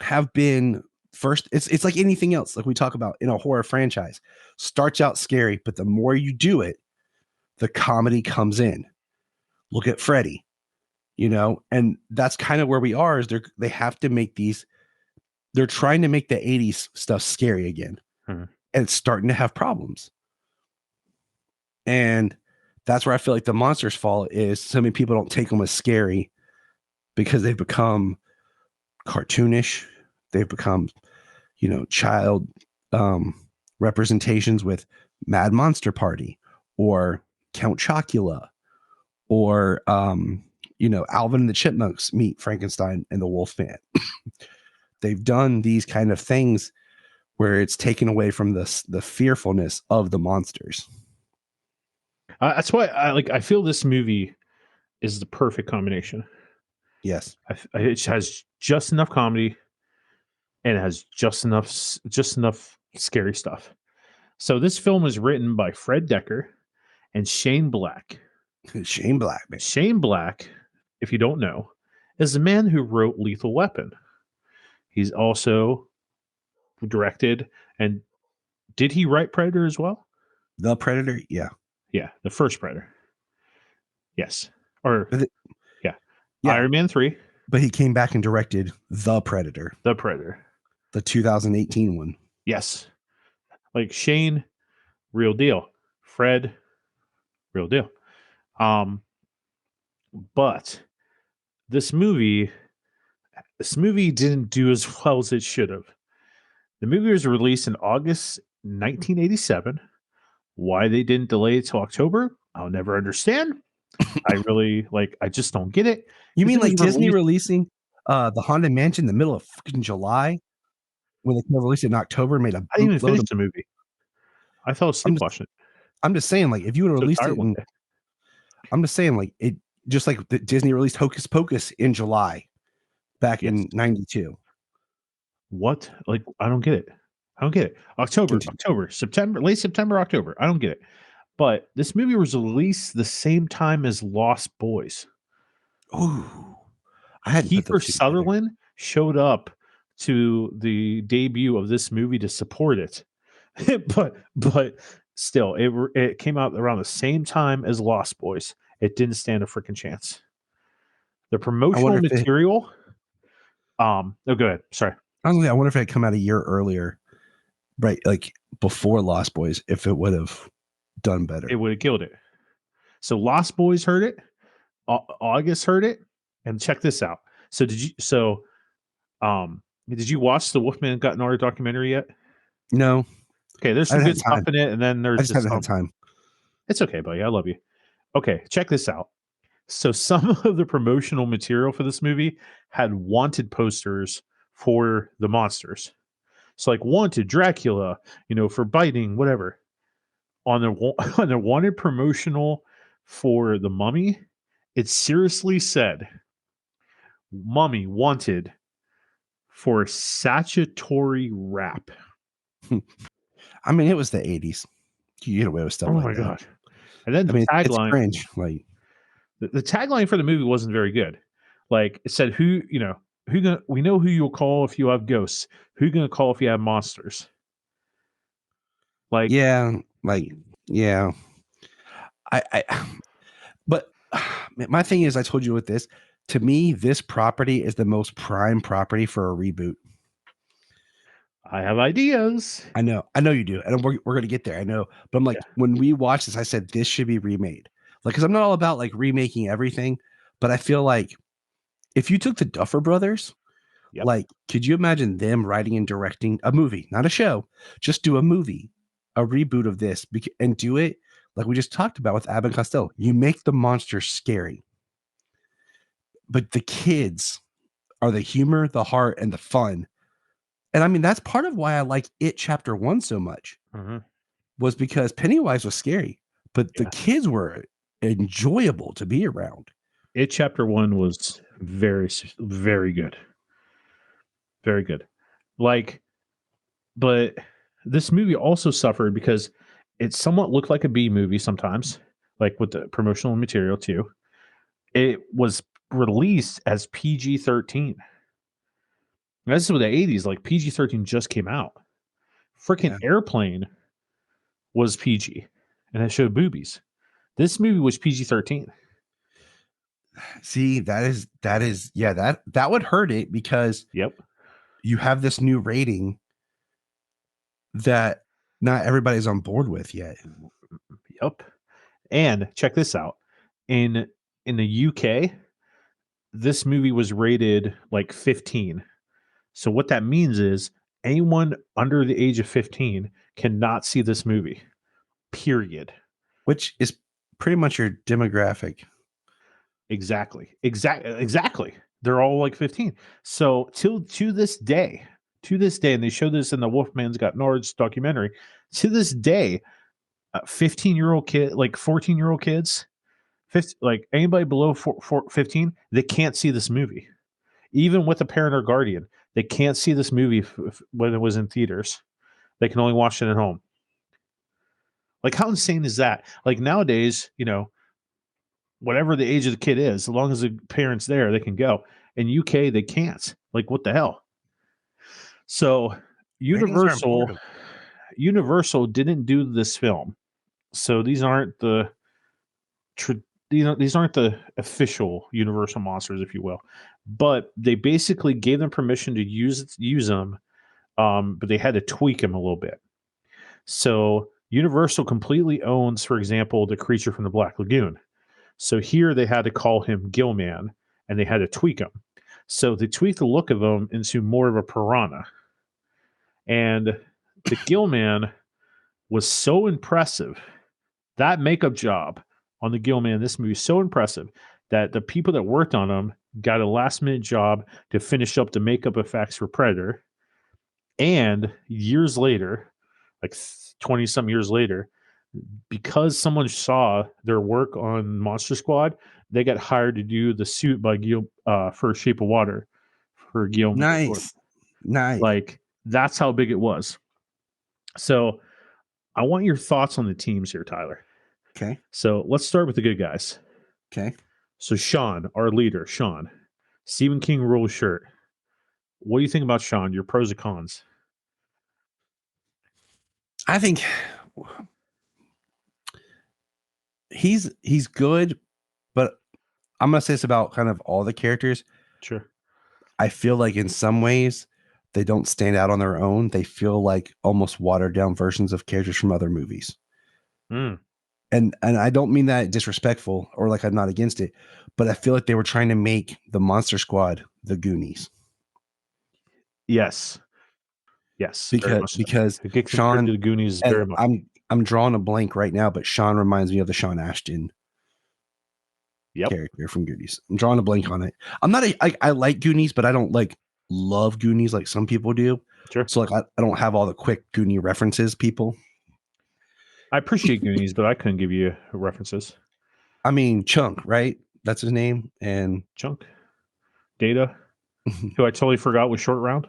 have been first. It's like anything else, like we talk about in a horror franchise. Starts out scary, but the more you do it, the comedy comes in. Look at Freddy, and that's kind of where we are. Is they have to make these. They're trying to make the 80s stuff scary again, and it's starting to have problems. And that's where I feel like the monsters fall is so many people don't take them as scary because they've become cartoonish. They've become, child representations with Mad Monster Party or Count Chocula or Alvin and the Chipmunks meet Frankenstein and the Wolfman. They've done these kind of things where it's taken away from the fearfulness of the monsters. That's why I feel this movie is the perfect combination. Yes. It has just enough comedy and it has just enough scary stuff. So this film was written by Fred Decker and Shane Black. Shane Black, man. Shane Black, if you don't know, is the man who wrote Lethal Weapon. He's also directed, and did he write Predator as well? The Predator, yeah. Yeah, the first Predator. Yes. Or, yeah. Yeah. Iron Man 3. But he came back and directed The Predator. The Predator. The 2018 one. Yes. Like Shane, real deal. Fred, real deal. But this movie didn't do as well as it should have. The movie was released in August 1987. Why they didn't delay it till October, I'll never understand. I just don't get it. You mean like Disney releasing the Haunted Mansion in the middle of fucking July when they could have released it in October and made a I didn't even finish the movie. I fell asleep watching it. I'm just saying, like, if you would have released it I'm just saying, like, it just like Disney released Hocus Pocus in July back in 92. What? Like, I don't get it. October, September, late September, October. I don't get it. But this movie was released the same time as Lost Boys. Oh, I had Kiefer Sutherland showed up to the debut of this movie to support it, but still, it came out around the same time as Lost Boys. It didn't stand a freaking chance. The promotional material. Go ahead. Sorry. I wonder if it had come out a year earlier, right? Like before Lost Boys, if it would have done better. It would have killed it. So Lost Boys heard it. August heard it, and check this out. So did you watch the Wolfman Got Nard documentary yet? No. Okay, there's some good stuff in it, and then there's I just haven't had time. It's okay, buddy. I love you. Okay, check this out. So some of the promotional material for this movie had wanted posters for the monsters. So like wanted Dracula, for biting, whatever. On their wanted promotional for the Mummy, it seriously said Mummy wanted for statutory rap. I mean, it was the 80s. You get away with stuff like that. Oh my god. And then the tagline, it's cringe. Like the tagline for the movie wasn't very good. Like it said, we know who you'll call if you have ghosts. Who gonna call if you have monsters? But my thing is, I told you with this, to me, this property is the most prime property for a reboot. I have ideas. I know you do. And we're going to get there. I know. But I'm like, when we watched this, I said, this should be remade. Like, because I'm not all about like remaking everything, but I feel like if you took the Duffer Brothers, like, could you imagine them writing and directing a movie, not a show, just do a movie, a reboot of this and do it like we just talked about with Abbott and Costello. You make the monster scary, but the kids are the humor, the heart, and the fun. And I mean, that's part of why I like It Chapter 1 so much, was because Pennywise was scary, but the kids were enjoyable to be around. It Chapter 1 was very, very good. Very good. But this movie also suffered because it somewhat looked like a B movie sometimes, like with the promotional material too. It was released as PG-13. This is with the 80s, like PG-13 just came out. Freaking Airplane was PG, and it showed boobies. This movie was PG-13. See, that would hurt it because you have this new rating that not everybody's on board with yet. Yep. And check this out. In the UK, this movie was rated like 15. So what that means is anyone under the age of 15 cannot see this movie. Period. Which is pretty much your demographic. Exactly. They're all like 15. So to this day, and they show this in the Wolfman's Got Nards documentary. To this day, 15-year-old kid, like 14-year-old kids, 50, like anybody below 15, they can't see this movie. Even with a parent or guardian, they can't see this movie when it was in theaters. They can only watch it at home. Like, how insane is that? Like, nowadays, whatever the age of the kid is, as long as the parent's there, they can go. In UK, they can't. Like, what the hell? So Universal didn't do this film. So these aren't the these aren't the official Universal monsters, if you will. But they basically gave them permission to use them, but they had to tweak them a little bit. So Universal completely owns, for example, the creature from the Black Lagoon. So here they had to call him Gillman, and they had to tweak him. So they tweaked the look of him into more of a piranha. And the Gillman was so impressive. That makeup job on the Gillman in this movie is so impressive that the people that worked on him got a last-minute job to finish up the makeup effects for Predator. And years later, like 20-some years later, because someone saw their work on Monster Squad, they got hired to do the suit by for Shape of Water for Guillaume. Nice. Like, that's how big it was. So I want your thoughts on the teams here, Tyler. Okay. So let's start with the good guys. Okay. So Sean, our leader, Stephen King rule shirt. What do you think about Sean? Your pros and cons? I think he's good, but I'm gonna say this about kind of all the characters. Sure. I feel like in some ways they don't stand out on their own. They feel like almost watered down versions of characters from other movies. Mm. And I don't mean that disrespectful or like I'm not against it, but I feel like they were trying to make the Monster Squad the Goonies. Yes. Because it gets Sean to the Goonies very much. I'm drawing a blank right now, but Sean reminds me of the Sean Ashton character from Goonies. I'm drawing a blank on it. I'm not I like Goonies, but I don't like love Goonies like some people do. Sure. So like I don't have all the quick Goonie references, people. I appreciate Goonies, but I couldn't give you references. I mean, Chunk, right? That's his name. And Chunk. Data, who I totally forgot was Short Round.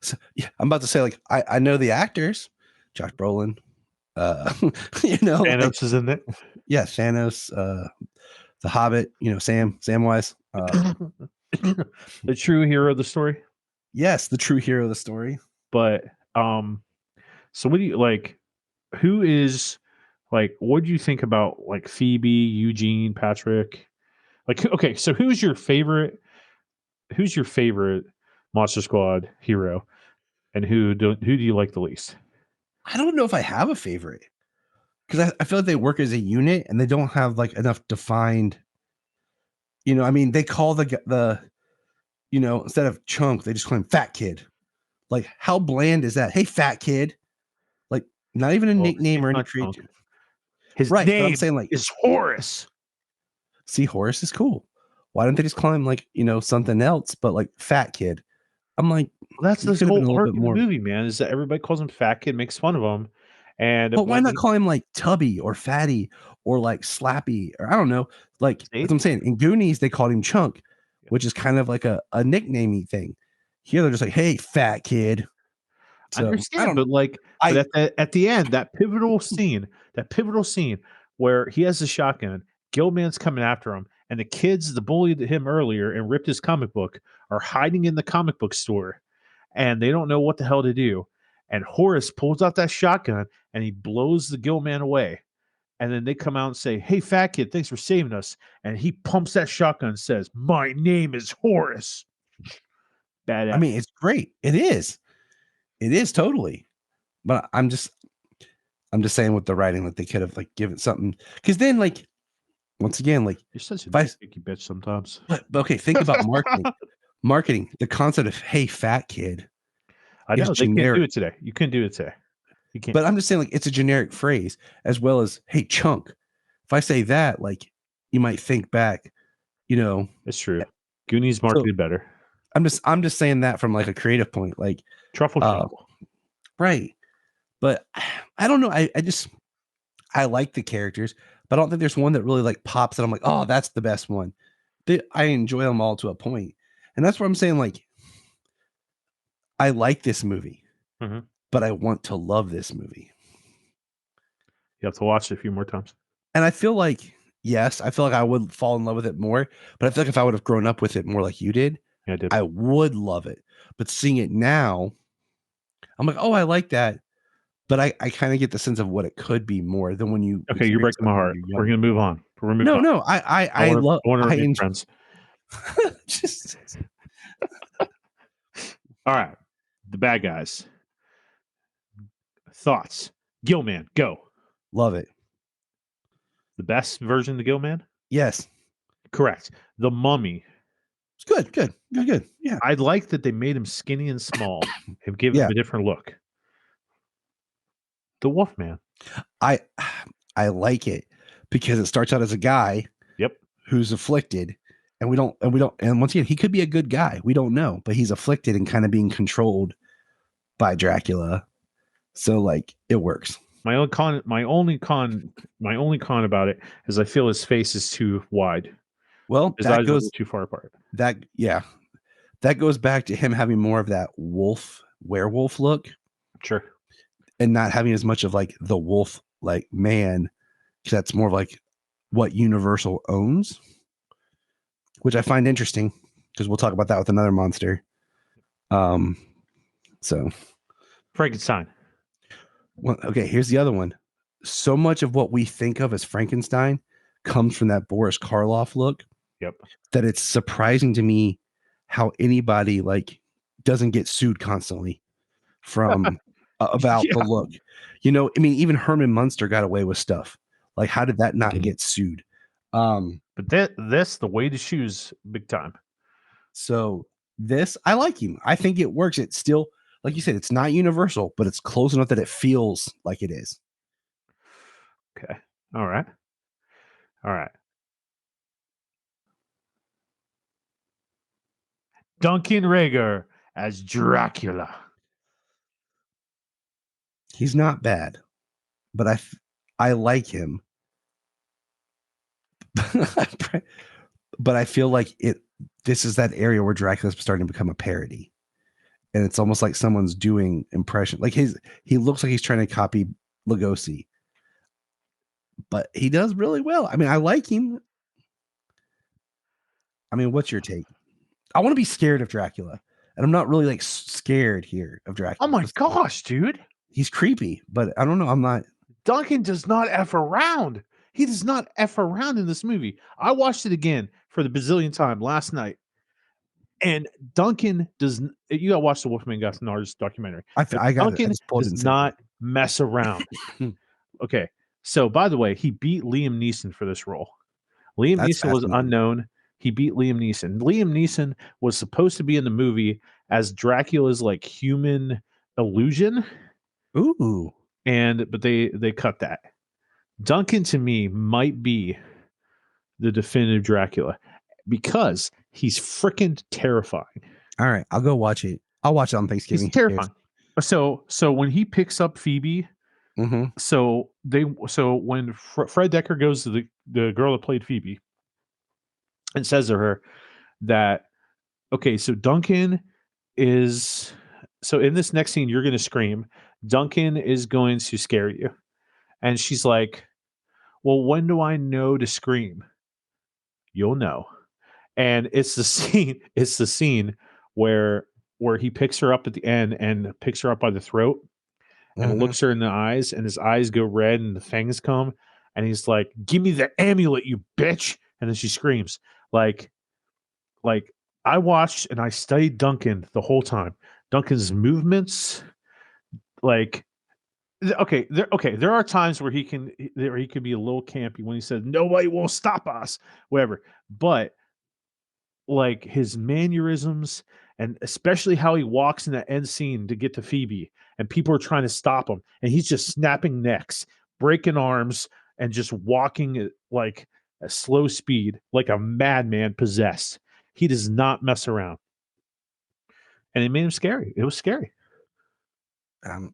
So, yeah, I'm about to say, like, I know the actors, Josh Brolin, Thanos is in it. Yeah, Thanos, the Hobbit, Samwise. The true hero of the story. Yes, the true hero of the story. But so what do you like? Who is like? What do you think about like Phoebe, Eugene, Patrick? Like, okay, so who's your favorite Monster Squad hero, and who do you like the least? I don't know if I have a favorite because I feel like they work as a unit and they don't have like enough defined. I mean, they call the instead of Chunk, they just call him Fat Kid. Like, how bland is that? Hey, Fat Kid. Like, not even a nickname or any creature. His name I'm saying, like, is Horace. See, Horace is cool. Why don't they just call him like something else, but like Fat Kid? I'm like, well, that's this whole arc of the movie, man. Is that everybody calls him Fat Kid, makes fun of him, but why not call him like Tubby or Fatty or like Slappy or I don't know? Like that's what I'm saying. In Goonies, they called him Chunk, which is kind of like a nicknamey thing. Here they're just like, hey, Fat Kid. So, I understand, but at the end, that pivotal scene where he has the shotgun, Gilman's coming after him, and the kids that bullied him earlier and ripped his comic book are hiding in the comic book store, and they don't know what the hell to do. And Horace pulls out that shotgun and he blows the Gilman away. And then they come out and say, hey, Fat Kid, thanks for saving us. And he pumps that shotgun and says, my name is Horace. Badass. I mean, it's great. It is. It is totally. But I'm just saying with the writing, like they could have like given something. Because then, like, once again, like you're such a sticky bitch sometimes. But okay, think about marketing. The concept of hey, Fat Kid. I know they can't do it today. You couldn't do it today. You can't. But I'm just saying, like, it's a generic phrase as well as hey, Chunk. If I say that, like, you might think back, you know. It's true. Goonies So marketed better. I'm just saying that from like a creative point, like Truffle shuffle. right. But I don't know. I like the characters, but I don't think there's one that really like pops that I'm like, oh, that's the best one. I enjoy them all to a point. And that's where I'm saying, like, I like this movie, but I want to love this movie. You have to watch it a few more times. And I feel like, yes, I feel like I would fall in love with it more, but I feel like if I would have grown up with it more like you did, Yeah, I did. I would love it. But seeing it now, I'm like, oh, I like that. But I kind of get the sense of what it could be more than when you. Okay, you're breaking my heart. We're gonna move on. No, I love. I want to I remain enjoy. friends. Just All right, the bad guys. Thoughts? Gilman, go. love it. The best version of the Gilman? Yes, Correct. The Mummy. it's good. Yeah, I like that they made him skinny and small and gave Yeah. him a different look. The Wolfman. I like it because it starts out as a guy. Yep. Who's afflicted, and once again, he could be a good guy. We don't know, but he's afflicted and kind of being controlled by Dracula. So like it works. My only con about it is I feel his face is too wide. Well, His that eyes goes are too far apart. that goes back to him having more of that werewolf look Sure. and not having as much of like the wolf like man. That's more of like what Universal owns, which I find interesting because we'll talk about that with another monster. So Frankenstein. well, okay, here's the other one. So much of what we think of as Frankenstein comes from that Boris Karloff look. Yep. That it's surprising to me how anybody like doesn't get sued constantly from about the look. You know, I mean, even Herman Munster got away with stuff. Like, how did that not get sued? But this the way to shoes big time. So this, I like him. I think it works. It's still, like you said, it's not universal, but it's close enough that it feels like it is. Okay. All right. Duncan Rager as Dracula. He's not bad, but I like him. But I feel like this is that area where Dracula's starting to become a parody. And it's almost like someone's doing impression. Like he looks like he's trying to copy Lugosi. But he does really well. I mean, I like him. I mean, what's your take? I want to be scared of Dracula. And I'm not really like scared here of Dracula. Oh my gosh, dude. He's creepy, but I don't know. I'm not. Duncan does not F around. He does not F around in this movie. I watched it again for the bazillion time last night. And Duncan does. You got to watch the Wolfman Got Snars documentary. Duncan does not mess around. Okay. So, by the way, he beat Liam Neeson for this role. Liam Neeson was unknown. He beat Liam Neeson. Liam Neeson was supposed to be in the movie as Dracula's like human illusion. Ooh. But they cut that. Duncan to me might be the definitive Dracula because he's freaking terrifying. All right, I'll go watch it. I'll watch it on Thanksgiving. He's terrifying. So when he picks up Phoebe, so when Fred Decker goes to the girl that played Phoebe and says to her that, okay, so Duncan is, so in this next scene, you're going to scream. Duncan is going to scare you. And she's like, well, when do I know to scream? You'll know. And it's the scene where he picks her up at the end and picks her up by the throat and looks her in the eyes, and his eyes go red and the fangs come, and he's like, give me the amulet, you bitch. And then she screams. Like I watched and I studied Duncan the whole time. Duncan's movements, like, okay, there are times where he can be a little campy when he says nobody will stop us, whatever. But like his mannerisms, and especially how he walks in that end scene to get to Phoebe, and people are trying to stop him, and he's just snapping necks, breaking arms, and just walking like at slow speed, like a madman possessed. He does not mess around. And it made him scary. It was scary.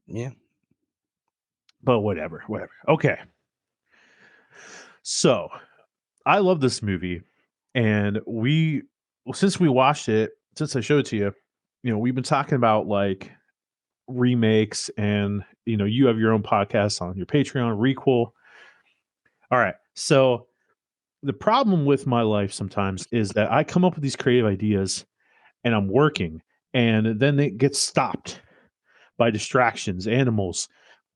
Yeah. But whatever. Okay. So I love this movie. And since we watched it, since I showed it to you, we've been talking about like remakes, and you have your own podcast on your Patreon, Requel. All right. So the problem with my life sometimes is that I come up with these creative ideas and I'm working, and then it gets stopped by distractions, animals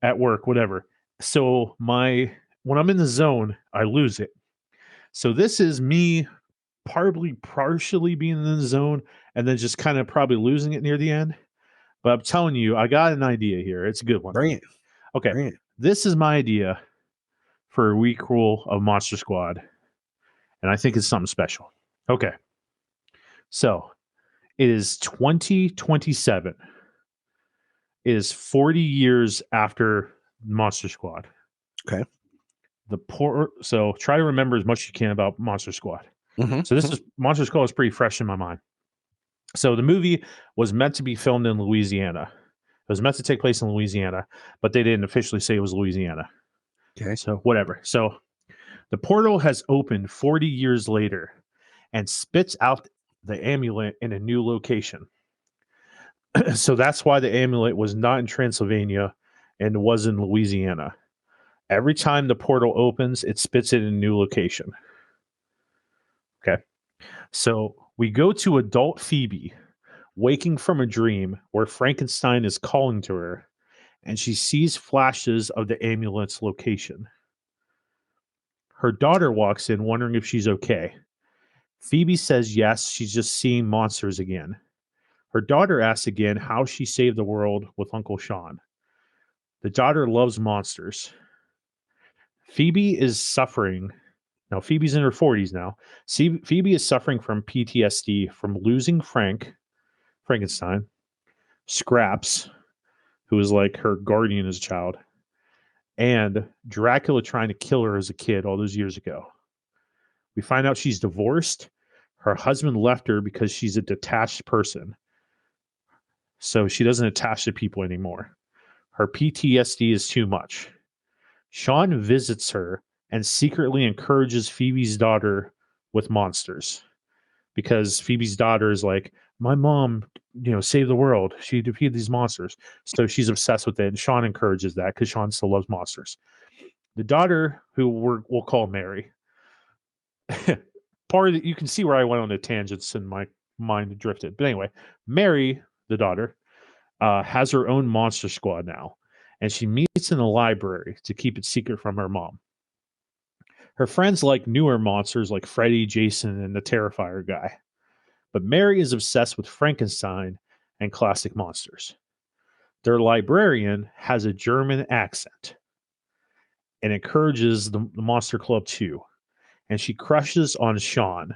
at work, whatever. So when I'm in the zone, I lose it. So this is me partially being in the zone and then just kind of probably losing it near the end. But I'm telling you, I got an idea here. It's a good one. Bring it. Okay. Bring it. This is my idea for a week rule of Monster Squad. And I think it's something special. Okay. So it is 2027. It is 40 years after Monster Squad. Okay. So try to remember as much as you can about Monster Squad. Mm-hmm. So Monster Squad is pretty fresh in my mind. So the movie was meant to be filmed in Louisiana. It was meant to take place in Louisiana, but they didn't officially say it was Louisiana. Okay. So whatever. So the portal has opened 40 years later and spits out the amulet in a new location. So that's why the amulet was not in Transylvania and was in Louisiana. Every time the portal opens, it spits it in a new location. Okay. So we go to adult Phoebe waking from a dream where Frankenstein is calling to her, and she sees flashes of the amulet's location. Her daughter walks in wondering if she's okay. Phoebe says yes, she's just seeing monsters again. Her daughter asks again how she saved the world with Uncle Sean. The daughter loves monsters. Phoebe is suffering. Now, Phoebe's in her 40s now. Phoebe is suffering from PTSD from losing Frankenstein, Scraps, who was like her guardian as a child, and Dracula trying to kill her as a kid all those years ago. We find out she's divorced. Her husband left her because she's a detached person. So she doesn't attach to people anymore. Her PTSD is too much. Sean visits her and secretly encourages Phoebe's daughter with monsters because Phoebe's daughter is like, my mom, saved the world. She defeated these monsters. So she's obsessed with it. And Sean encourages that because Sean still loves monsters. The daughter, who we'll call Mary, you can see where I went on the tangents and my mind drifted. But anyway, Mary, the daughter, has her own monster squad now. And she meets in the library to keep it secret from her mom. Her friends like newer monsters like Freddy, Jason, and the Terrifier guy. But Mary is obsessed with Frankenstein and classic monsters. Their librarian has a German accent and encourages the Monster Club too. And she crushes on Sean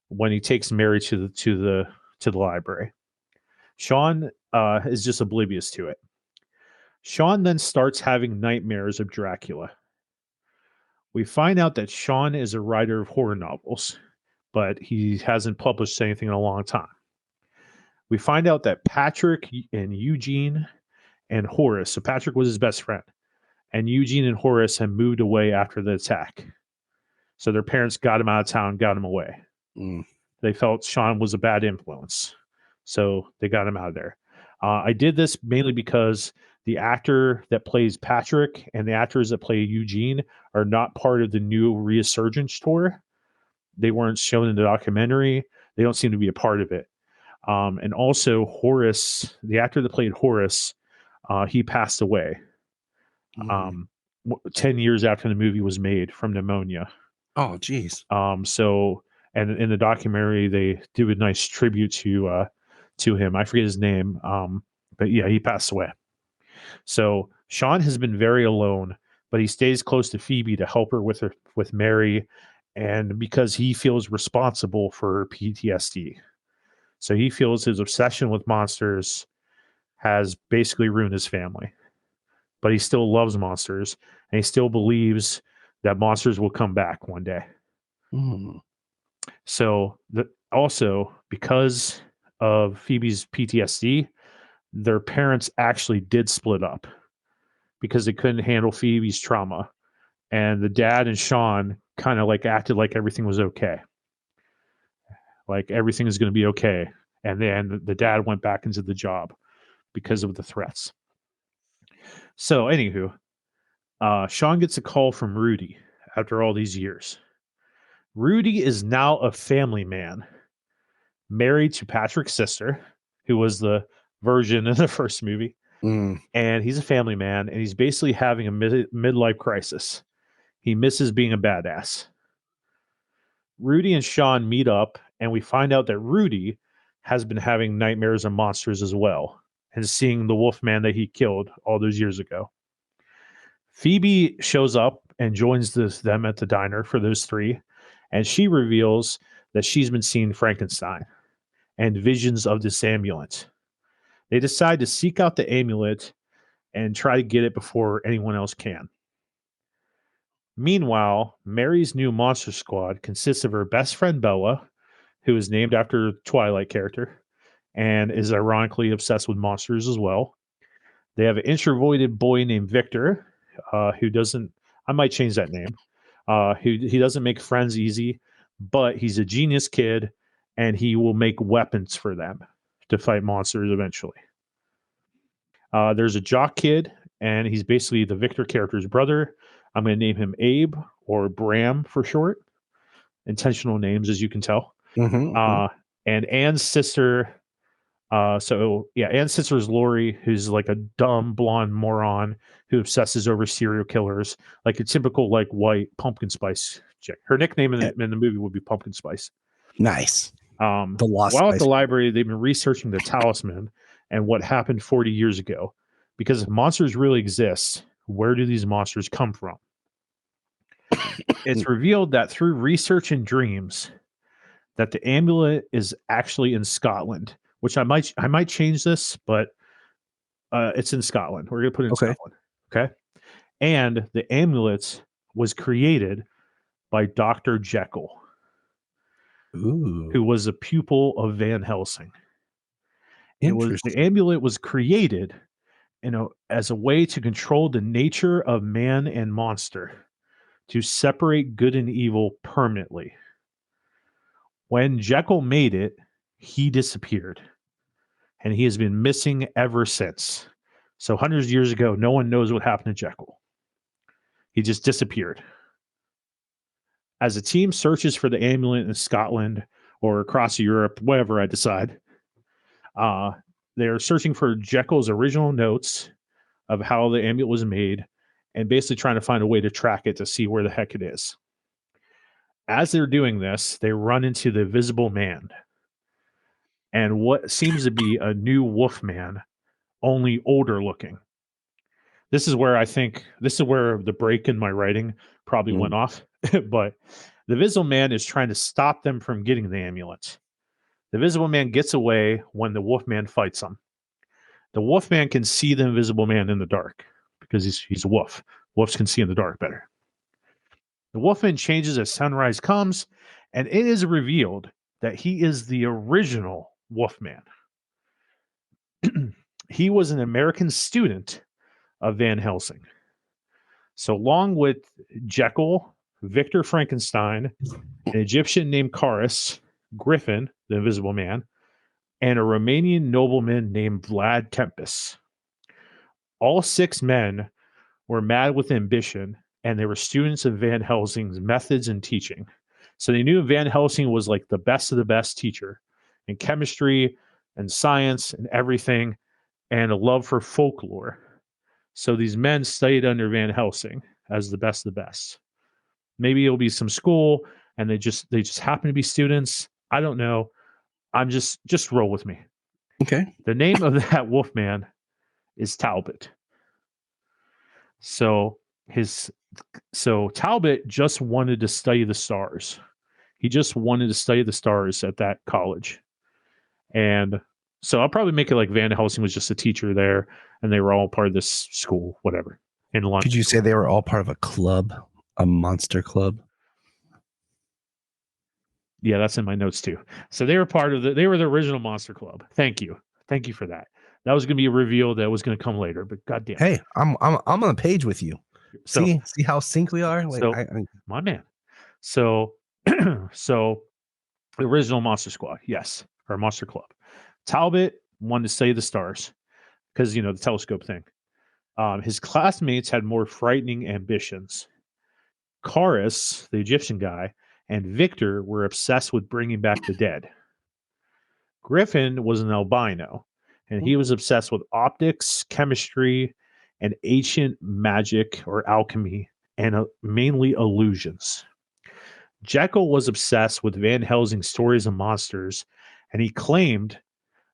when he takes Mary to the library. Sean is just oblivious to it. Sean then starts having nightmares of Dracula. We find out that Sean is a writer of horror novels, but he hasn't published anything in a long time. We find out that Patrick and Eugene and Horace, so Patrick was his best friend, and Eugene and Horace had moved away after the attack. So their parents got him out of town, got him away. They felt Sean was a bad influence, so they got him out of there. I did this mainly because the actor that plays Patrick and the actors that play Eugene are not part of the new Resurgence tour. They weren't shown in the documentary. They don't seem to be a part of it. And also Horace, the actor that played Horace, he passed away 10 years after the movie was made from pneumonia. Oh, geez. So, and in the documentary, they do a nice tribute to him. I forget his name. But yeah, he passed away. So Sean has been very alone, but he stays close to Phoebe to help her with Mary, and because he feels responsible for her PTSD. So he feels his obsession with monsters has basically ruined his family. But he still loves monsters, and he still believes that monsters will come back one day. Mm. So also because of Phoebe's PTSD, their parents actually did split up because they couldn't handle Phoebe's trauma. And the dad and Sean kind of like acted like everything was okay. Like everything is going to be okay. And then the dad went back into the job because of the threats. So, anywho, Sean gets a call from Rudy after all these years. Rudy is now a family man, married to Patrick's sister, who was the version in the first movie. Mm. And he's a family man, and he's basically having a midlife crisis. He misses being a badass. Rudy and Sean meet up, and we find out that Rudy has been having nightmares of monsters as well, and seeing the Wolfman that he killed all those years ago. Phoebe shows up and joins them at the diner for those three, and she reveals that she's been seeing Frankenstein and visions of this amulet. They decide to seek out the amulet and try to get it before anyone else can. Meanwhile, Mary's new monster squad consists of her best friend Bella, who is named after a Twilight character and is ironically obsessed with monsters as well. They have an introverted boy named Victor, who doesn't, I might change that name, he doesn't make friends easy, but he's a genius kid and he will make weapons for them to fight monsters eventually. There's a jock kid, and he's basically the Victor character's brother. I'm going to name him Abe, or Bram for short. Intentional names, as you can tell. And Anne's sister. Anne's sister is Lori, who's like a dumb blonde moron who obsesses over serial killers, like a typical like white pumpkin spice chick. Her nickname in the movie would be Pumpkin Spice. Nice. While at the library, they've been researching the talisman and what happened 40 years ago. Because if monsters really exist, where do these monsters come from? It's revealed that through research and dreams, that the amulet is actually in Scotland, which I might change this, but it's in Scotland. We're going to put it in Scotland. Okay. And the amulet was created by Dr. Jekyll, who was a pupil of Van Helsing. The amulet was created, as a way to control the nature of man and monster, to separate good and evil permanently. When Jekyll made it, he disappeared, and he has been missing ever since. So hundreds of years ago, no one knows what happened to Jekyll. He just disappeared. As a team searches for the amulet in Scotland or across Europe, whatever I decide, they're searching for Jekyll's original notes of how the amulet was made and basically trying to find a way to track it to see where the heck it is. As they're doing this, they run into the Visible Man and what seems to be a new Wolfman, only older looking. This is where the break in my writing probably went off. But the Visible Man is trying to stop them from getting the amulet. The Visible Man gets away when the Wolfman fights him. The Wolfman can see the Invisible Man in the dark because he's a wolf. Wolves can see in the dark better. The Wolfman changes as sunrise comes, and it is revealed that he is the original Wolfman. He was an American student of Van Helsing. So, along with Jekyll, Victor Frankenstein, an Egyptian named Charis, Griffin, the Invisible Man, and a Romanian nobleman named Vlad Tempest. All 6 men were mad with ambition, and they were students of Van Helsing's methods and teaching. So they knew Van Helsing was like the best of the best teacher in chemistry and science and everything, and a love for folklore. So these men studied under Van Helsing as the best of the best. Maybe it'll be some school, and they just happen to be students. I don't know. I'm just roll with me. Okay. The name of that Wolfman is Talbot. So Talbot just wanted to study the stars. He just wanted to study the stars at that college. And so I'll probably make it like Van Helsing was just a teacher there, and they were all part of this school, whatever. In London. Could you say they were all part of a club, a monster club? Yeah, that's in my notes too. So they were they were the original Monster Club. Thank you for that. That was going to be a reveal that was going to come later, but goddamn. Hey, I'm on the page with you. So, see how sync we are. Like, so my man. So so the original Monster Squad, yes, or Monster Club. Talbot wanted to study the stars because the telescope thing. His classmates had more frightening ambitions. Chorus, the Egyptian guy, and Victor were obsessed with bringing back the dead. Griffin was an albino, and he was obsessed with optics, chemistry, and ancient magic or alchemy, and mainly illusions. Jekyll was obsessed with Van Helsing's stories of monsters, and he claimed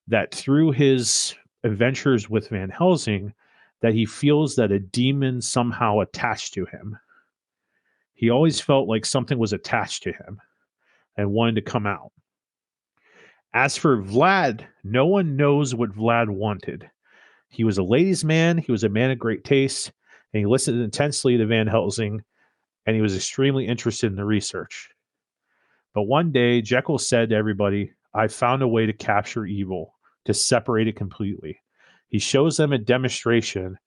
that through his adventures with Van Helsing, that he feels that a demon somehow attached to him. He always felt like something was attached to him and wanted to come out. As for Vlad, no one knows what Vlad wanted. He was a ladies' man, he was a man of great taste, and he listened intensely to Van Helsing, and he was extremely interested in the research. But one day, Jekyll said to everybody, I found a way to capture evil, to separate it completely. He shows them a demonstration,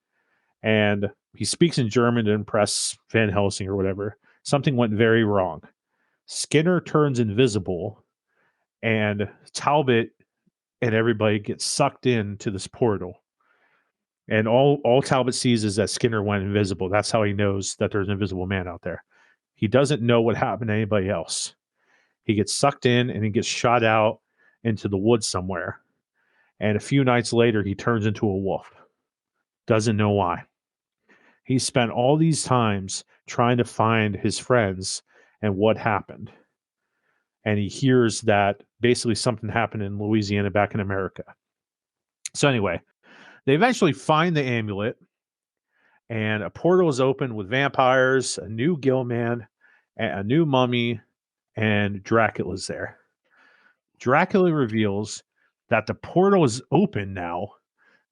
and he speaks in German to impress Van Helsing or whatever. Something went very wrong. Skinner turns invisible, and Talbot and everybody gets sucked into this portal. And all Talbot sees is that Skinner went invisible. That's how he knows that there's an invisible man out there. He doesn't know what happened to anybody else. He gets sucked in and he gets shot out into the woods somewhere. And a few nights later, he turns into a wolf. Doesn't know why. He spent all these times trying to find his friends and what happened. And he hears that basically something happened in Louisiana back in America. So anyway, they eventually find the amulet, and a portal is open with vampires, a new Gillman, a new mummy, and Dracula's there. Dracula reveals that the portal is open now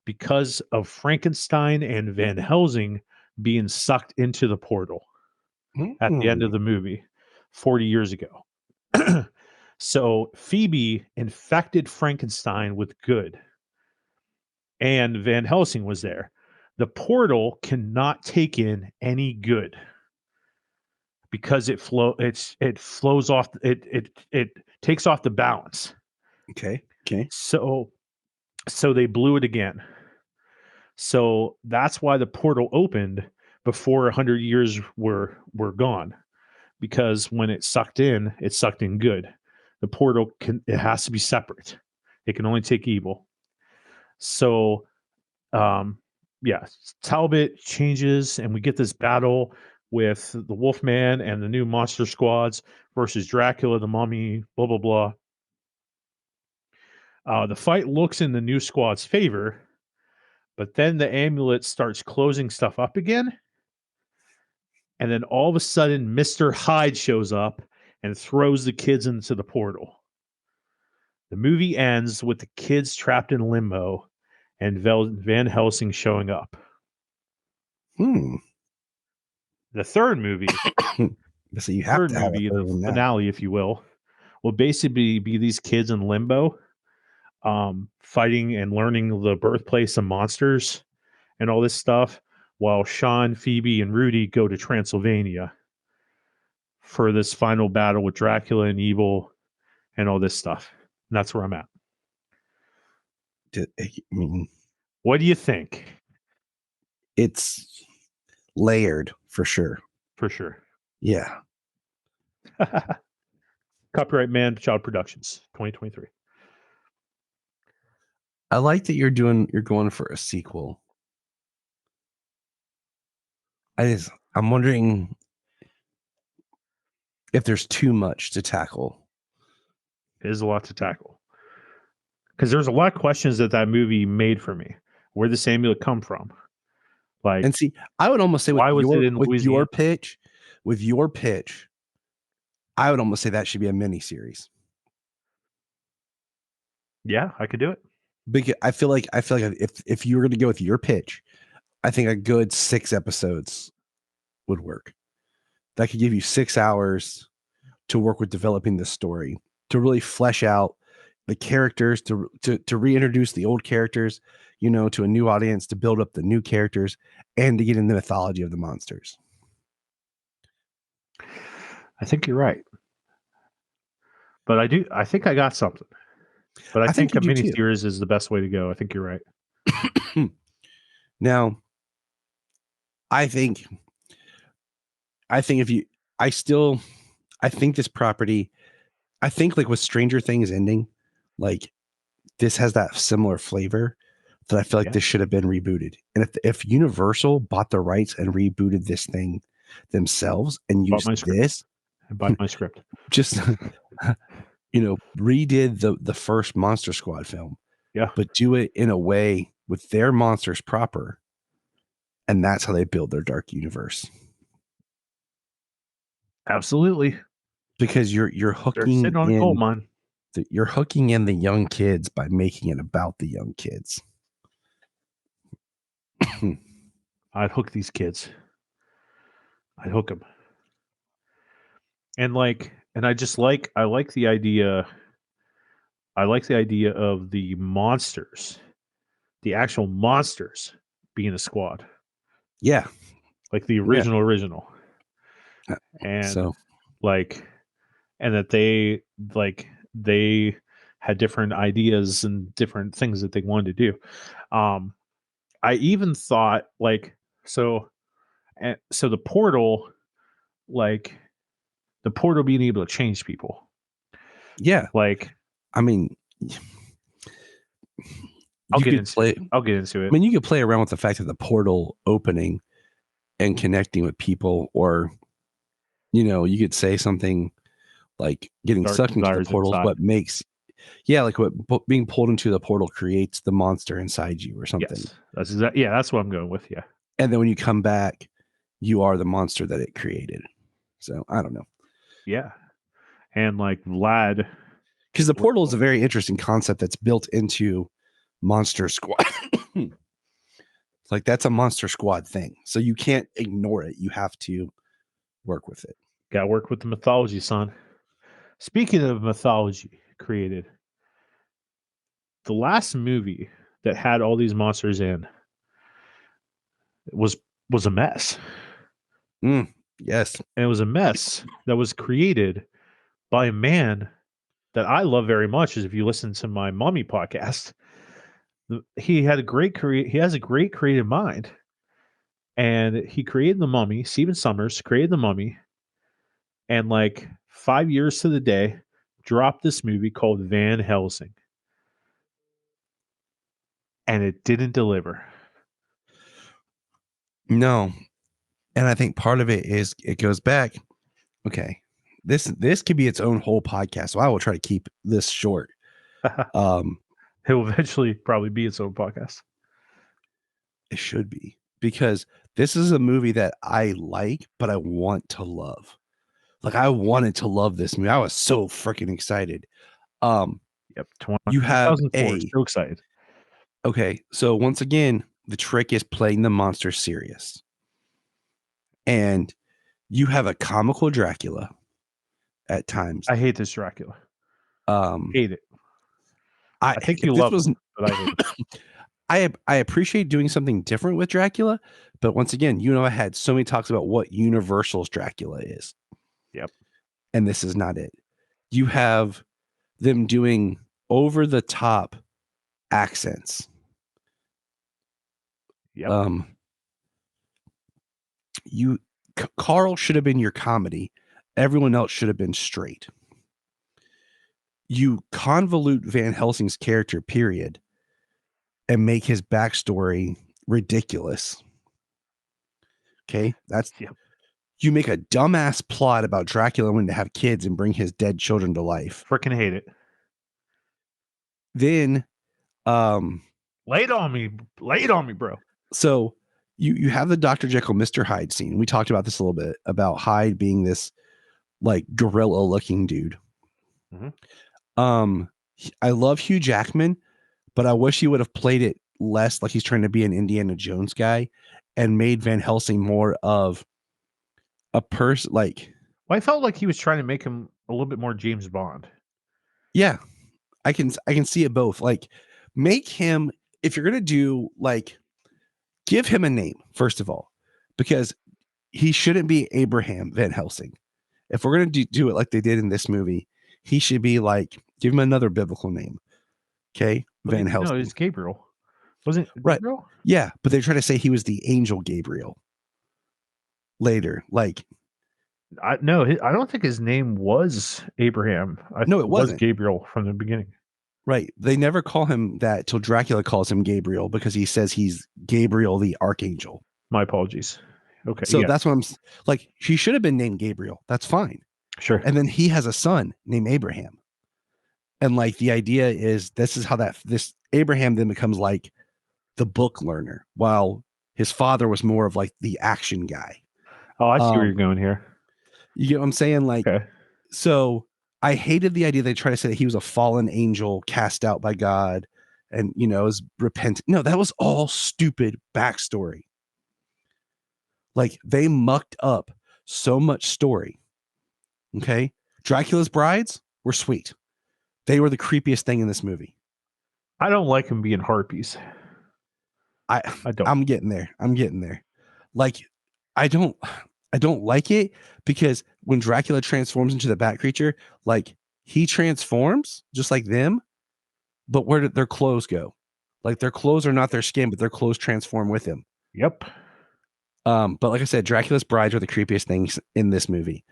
because of Frankenstein and Van Helsing being sucked into the portal at the end of the movie 40 years ago. So Phoebe infected Frankenstein with good, and Van Helsing was there. The portal cannot take in any good because it flows off. It takes off the balance. Okay. So they blew it again. So that's why the portal opened before 100 years were gone, because when it sucked in good. The portal it has to be separate. It can only take evil. So, Talbot changes, and we get this battle with the Wolfman and the new monster squads versus Dracula, the Mummy, blah blah blah. The fight looks in the new squad's favor, but then the amulet starts closing stuff up again. And then all of a sudden, Mr. Hyde shows up and throws the kids into the portal. The movie ends with the kids trapped in limbo and Van Helsing showing up. The third movie, so you have to have the finale, if you will basically be these kids in limbo, fighting and learning the birthplace of monsters and all this stuff, while Sean, Phoebe, and Rudy go to Transylvania for this final battle with Dracula and evil and all this stuff. And that's where I'm at. What do you think? It's layered for sure. For sure. Yeah. Copyright Man-Child Productions, 2023. I like that you're going for a sequel. I'm wondering if there's too much to tackle. There's a lot to tackle. Because there's a lot of questions that movie made for me. Where did this amulet come from? Like, and see, I would almost say with your pitch, I would almost say that should be a mini series. Yeah, I could do it. Because I feel like if you were going to go with your pitch, I think a good 6 episodes would work. That could give you 6 hours to work with developing this story, to really flesh out the characters, to reintroduce the old characters, to a new audience, to build up the new characters, and to get in the mythology of the monsters. I think you're right. But I think I got something. But I think a miniseries is the best way to go. I think you're right. Now, I think this property, I think like with Stranger Things ending, like this has that similar flavor that I feel like this should have been rebooted. And if Universal bought the rights and rebooted this thing themselves and used this, and bought my script, just redid the first Monster Squad film, but do it in a way with their monsters proper, and that's how they build their dark universe. Absolutely, because you're hooking in on gold mine. You're hooking in the young kids by making it about the young kids. I'd hook these kids. I'd hook them. And I like the idea. I like the idea of the monsters, the actual monsters being a squad. Yeah. Like the original. And so and that they had different ideas and different things that they wanted to do. I even thought so the portal, the portal being able to change people. Yeah. I mean, I'll get into it. I mean, you could play around with the fact that the portal opening and connecting with people, or, you could say something like getting sucked into the portal is what makes, what being pulled into the portal creates the monster inside you or something. Yes, that's what I'm going with. Yeah. And then when you come back, you are the monster that it created. So I don't know. Yeah. And Vlad, because the portal is a very interesting concept that's built into Monster Squad. That's a Monster Squad thing. So you can't ignore it. You have to work with it. Got to work with the mythology, son. Speaking of mythology created, the last movie that had all these monsters in was a mess. Yes. And it was a mess that was created by a man that I love very much. As if you listen to my Mummy podcast, he has a great creative mind, and he created the Mummy. Stephen Sommers created the Mummy, and 5 years to the day, dropped this movie called Van Helsing, and it didn't deliver. No, and I think part of it is it goes back. Okay, this could be its own whole podcast, so I will try to keep this short. It will eventually probably be its own podcast. It should be, because this is a movie that I like, but I want to love. I wanted to love this movie. I was so freaking excited. Yep. You have so excited. Okay, so once again, the trick is playing the monster serious. And you have a comical Dracula at times. I hate this Dracula. Hate it. I think you love it, but I hate it. I appreciate doing something different with Dracula, but once again, I had so many talks about what Universal's Dracula is. Yep. And this is not it. You have them doing over the top accents. Yep. Carl should have been your comedy. Everyone else should have been straight. You convolute Van Helsing's character, period, and make his backstory ridiculous. Okay, you make a dumbass plot about Dracula wanting to have kids and bring his dead children to life. Freaking hate it. Then, lay it on me, bro. So you have the Dr. Jekyll, Mr. Hyde scene. We talked about this a little bit about Hyde being this gorilla looking dude. Mm-hmm. I love Hugh Jackman, but I wish he would have played it less like he's trying to be an Indiana Jones guy and made Van Helsing more of a person. I felt like he was trying to make him a little bit more James Bond. Yeah, I can see it both. Like, make him, if you're gonna do, like, give him a name first of all, because he shouldn't be Abraham Van Helsing. If we're gonna do it like they did in this movie, he should be like, give him another biblical name. Okay, Van Helsing. No, it's Gabriel. Wasn't it Right? Gabriel? Yeah, but they're trying to say he was the angel Gabriel later. Like, I don't think his name was Abraham. No, it was wasn't. Gabriel from the beginning. Right. They never call him that till Dracula calls him Gabriel, because he says he's Gabriel the Archangel. My apologies. Okay. So yeah. that's what I'm like. He should have been named Gabriel. That's fine. Sure. And then he has a son named Abraham. And like, the idea is this is how this Abraham then becomes like the book learner, while his father was more of like the action guy. Oh, I see where you're going here. You get what I'm saying? Like, Okay. So I hated the idea they try to say that he was a fallen angel cast out by God and, is repentant. No, that was all stupid backstory. Like, they mucked up so much story. Okay. Dracula's brides were sweet. They were the creepiest thing in this movie. I don't like him being harpies. I don't. I'm getting there. Like, I don't like it, because when Dracula transforms into the bat creature, like, he transforms just like them, but where did their clothes go? Like, their clothes are not their skin, but their clothes transform with him. Yep. But like I said, Dracula's brides are the creepiest things in this movie.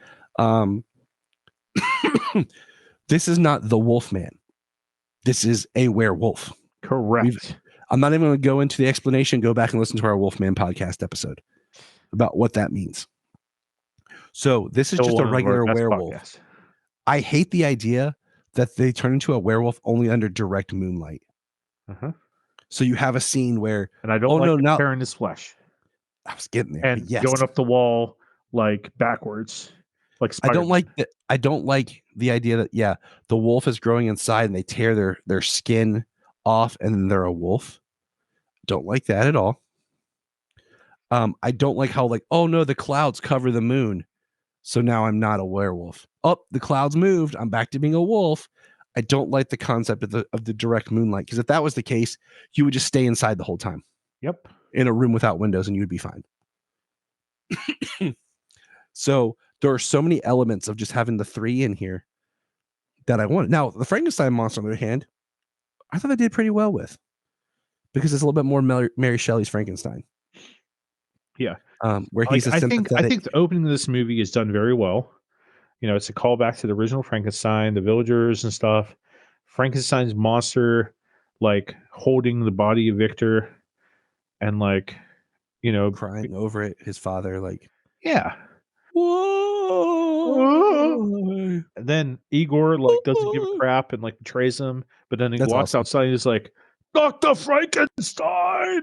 This is not the Wolfman. This is a werewolf. Correct. I'm not even going to go into the explanation. Go back and listen to our Wolfman podcast episode about what that means. So this is just a regular werewolf. Podcasts. I hate the idea that they turn into a werewolf only under direct moonlight. Uh-huh. So you have a scene where, and I don't like tearing his flesh. I was getting there. And yes. going up the wall like backwards. Like Spider-Man. I don't like the idea that the wolf is growing inside and they tear their skin off and then they're a wolf. Don't like that at all. I don't like how, like, oh no, the clouds cover the moon, so now I'm not a werewolf. Oh, the clouds moved, I'm back to being a wolf. I don't like the concept of the direct moonlight, because if that was the case, you would just stay inside the whole time. Yep. In a room without windows, and you would be fine. So there are so many elements of just having the three in here that I wanted. Now, the Frankenstein monster, on the other hand, I thought I did pretty well with, because it's a little bit more Mary Shelley's Frankenstein. Yeah. Where he's I think the opening of this movie is done very well. It's a callback to the original Frankenstein, the villagers and stuff. Frankenstein's monster, like, holding the body of Victor and, like, crying over it. His father, like, yeah. Whoa. And then Igor, like, doesn't give a crap and, like, betrays him, but then he walks outside and he's like, Dr. Frankenstein.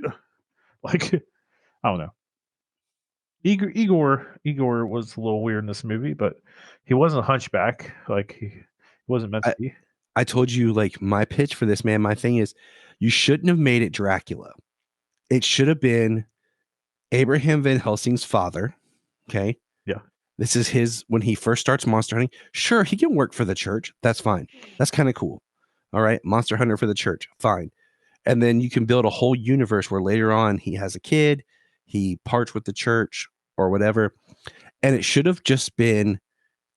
Like, I don't know. Igor was a little weird in this movie, but he wasn't a hunchback. Like, he wasn't meant to be. I told you, like, my pitch for this, man. My thing is, you shouldn't have made it Dracula. It should have been Abraham Van Helsing's father. Okay. Yeah. This is his, when he first starts monster hunting. Sure, he can work for the church. That's fine. That's kind of cool. All right. Monster hunter for the church. Fine. And then you can build a whole universe where later on he has a kid, he parts with the church or whatever. And it should have just been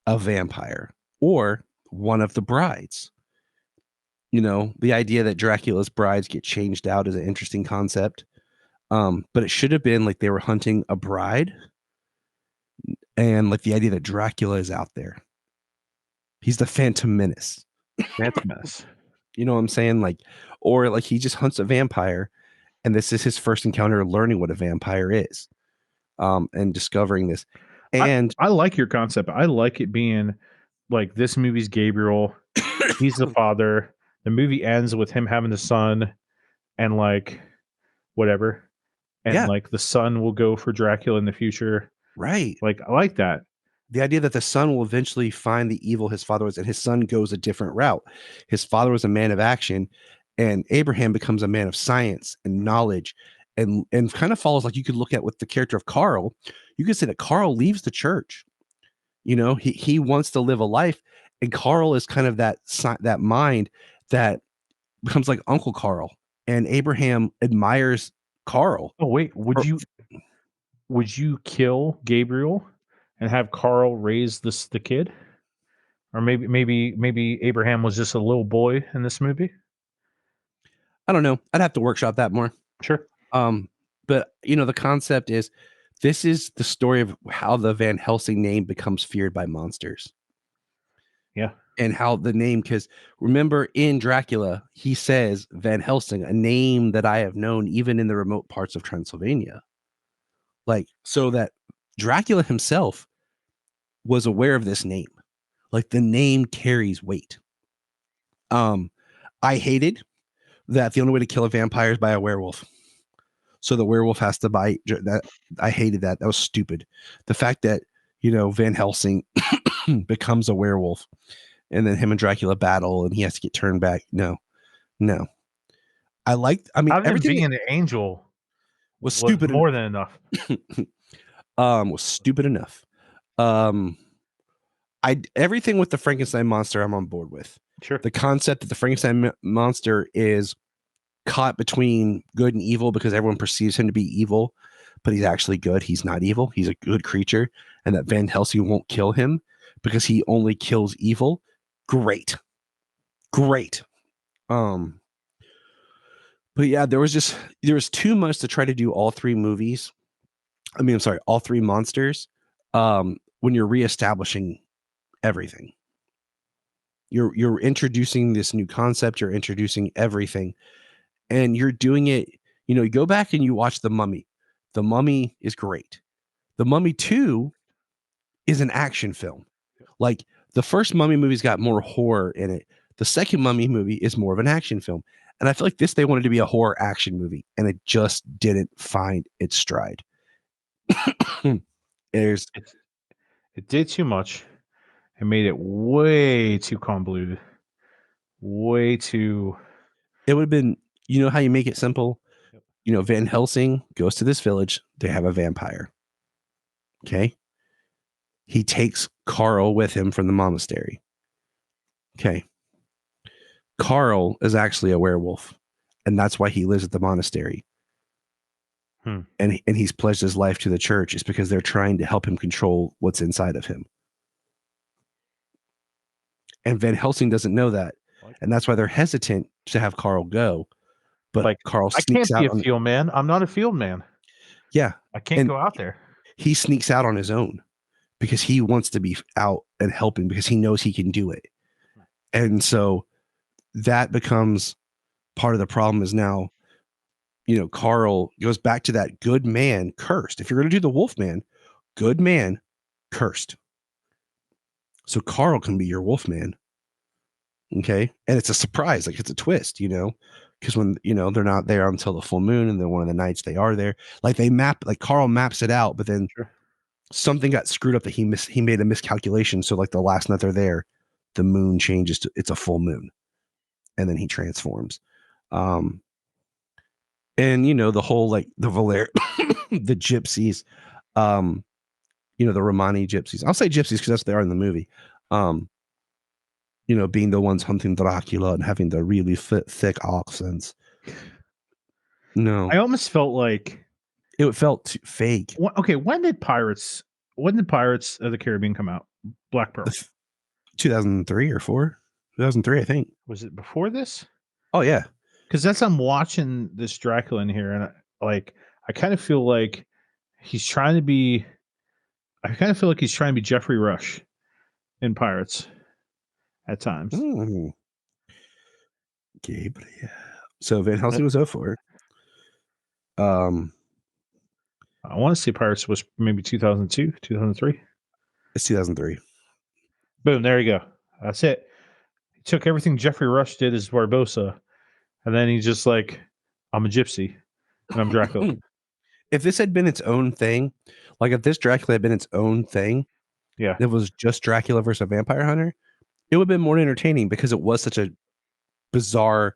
a vampire or one of the brides. The idea that Dracula's brides get changed out is an interesting concept. But it should have been like they were hunting a bride, and like the idea that Dracula is out there. He's the Phantom Menace. Phantom Menace. You know what I'm saying? Like, or like he just hunts a vampire, and this is his first encounter learning what a vampire is, and discovering this. And I like your concept. I like it being like, this movie's Gabriel. He's the father. The movie ends with him having the son, and like whatever. And like the son will go for Dracula in the future. Right. Like, I like that. The idea that the son will eventually find the evil his father was, and his son goes a different route. His father was a man of action, and Abraham becomes a man of science and knowledge, and kind of follows, like, you could look at with the character of Carl. You could say that Carl leaves the church. He wants to live a life, And Carl is kind of that mind that becomes like Uncle Carl, and Abraham admires Carl. Oh wait, would you kill Gabriel and have Carl raise the kid? Or maybe Abraham was just a little boy in this movie? I don't know. I'd have to workshop that more. Sure. But the concept is this is the story of how the Van Helsing name becomes feared by monsters. Yeah. And how the name, because remember in Dracula, he says Van Helsing, a name that I have known even in the remote parts of Transylvania. Like, so that Dracula himself was aware of this name. Like, the name carries weight. I hated that the only way to kill a vampire is by a werewolf. So the werewolf has to bite. That I hated that. That was stupid. The fact that Van Helsing becomes a werewolf, and then him and Dracula battle, and he has to get turned back. No. I mean, Having him everything being an angel was stupid. more than enough. Was stupid enough. Everything with the Frankenstein monster, I'm on board with. Sure. The concept that the Frankenstein monster is caught between good and evil because everyone perceives him to be evil, but he's actually good. He's not evil. He's a good creature, and that Van Helsing won't kill him because he only kills evil. Great. But yeah, there was too much to try to do all three movies. I mean, I'm sorry, all three monsters. When you're reestablishing everything, you're introducing this new concept. You're introducing everything, and you're doing it. You go back and you watch The Mummy. The Mummy is great. The Mummy 2 is an action film. Like, the first Mummy movie's got more horror in it. The second Mummy movie is more of an action film. And I feel like they wanted to be a horror action movie, and it just didn't find its stride. It did too much. It made it way too convoluted. Way too. It would have been, how you make it simple? Yep. Van Helsing goes to this village. They have a vampire. Okay. He takes Carl with him from the monastery. Okay. Carl is actually a werewolf, and that's why he lives at the monastery. And he's pledged his life to the church. It's because they're trying to help him control what's inside of him. And Van Helsing doesn't know that. And that's why they're hesitant to have Carl go. But Carl sneaks out. I can't be a field man. I'm not a field man. Yeah. I can't go out there. He sneaks out on his own because he wants to be out and helping because he knows he can do it. And so that becomes part of the problem is now, Carl goes back to that good man cursed. If you're going to do the wolf man, good man cursed. So Carl can be your wolf man. Okay. And it's a surprise. Like, it's a twist, because when, they're not there until the full moon, and then one of the nights they are there, Carl maps it out, but then something got screwed up that he made a miscalculation. So like the last night they're there, the moon changes to, it's a full moon, and then he transforms. And the whole, like, the the gypsies, the Romani gypsies. I'll say gypsies because that's what they are in the movie. Being the ones hunting Dracula and having the really thick accents. No, I almost felt like it felt fake. Okay, when did Pirates of the Caribbean come out? Black Pearl. 2003 or 4? 2003, I think. Was it before this? Oh yeah. Because I'm watching this Dracula in here, and I kind of feel like he's trying to be. I kind of feel like he's trying to be Jeffrey Rush in Pirates at times. Gabriel. So Van Helsing was 04. I want to say Pirates was maybe 2002, 2003. It's 2003. Boom, there you go. That's it. He took everything Jeffrey Rush did as Barbossa, and then he's just like, I'm a gypsy, and I'm Dracula. If this had been its own thing, like if this Dracula had been its own thing, yeah, it was just Dracula versus a vampire hunter, it would have been more entertaining because it was such a bizarre,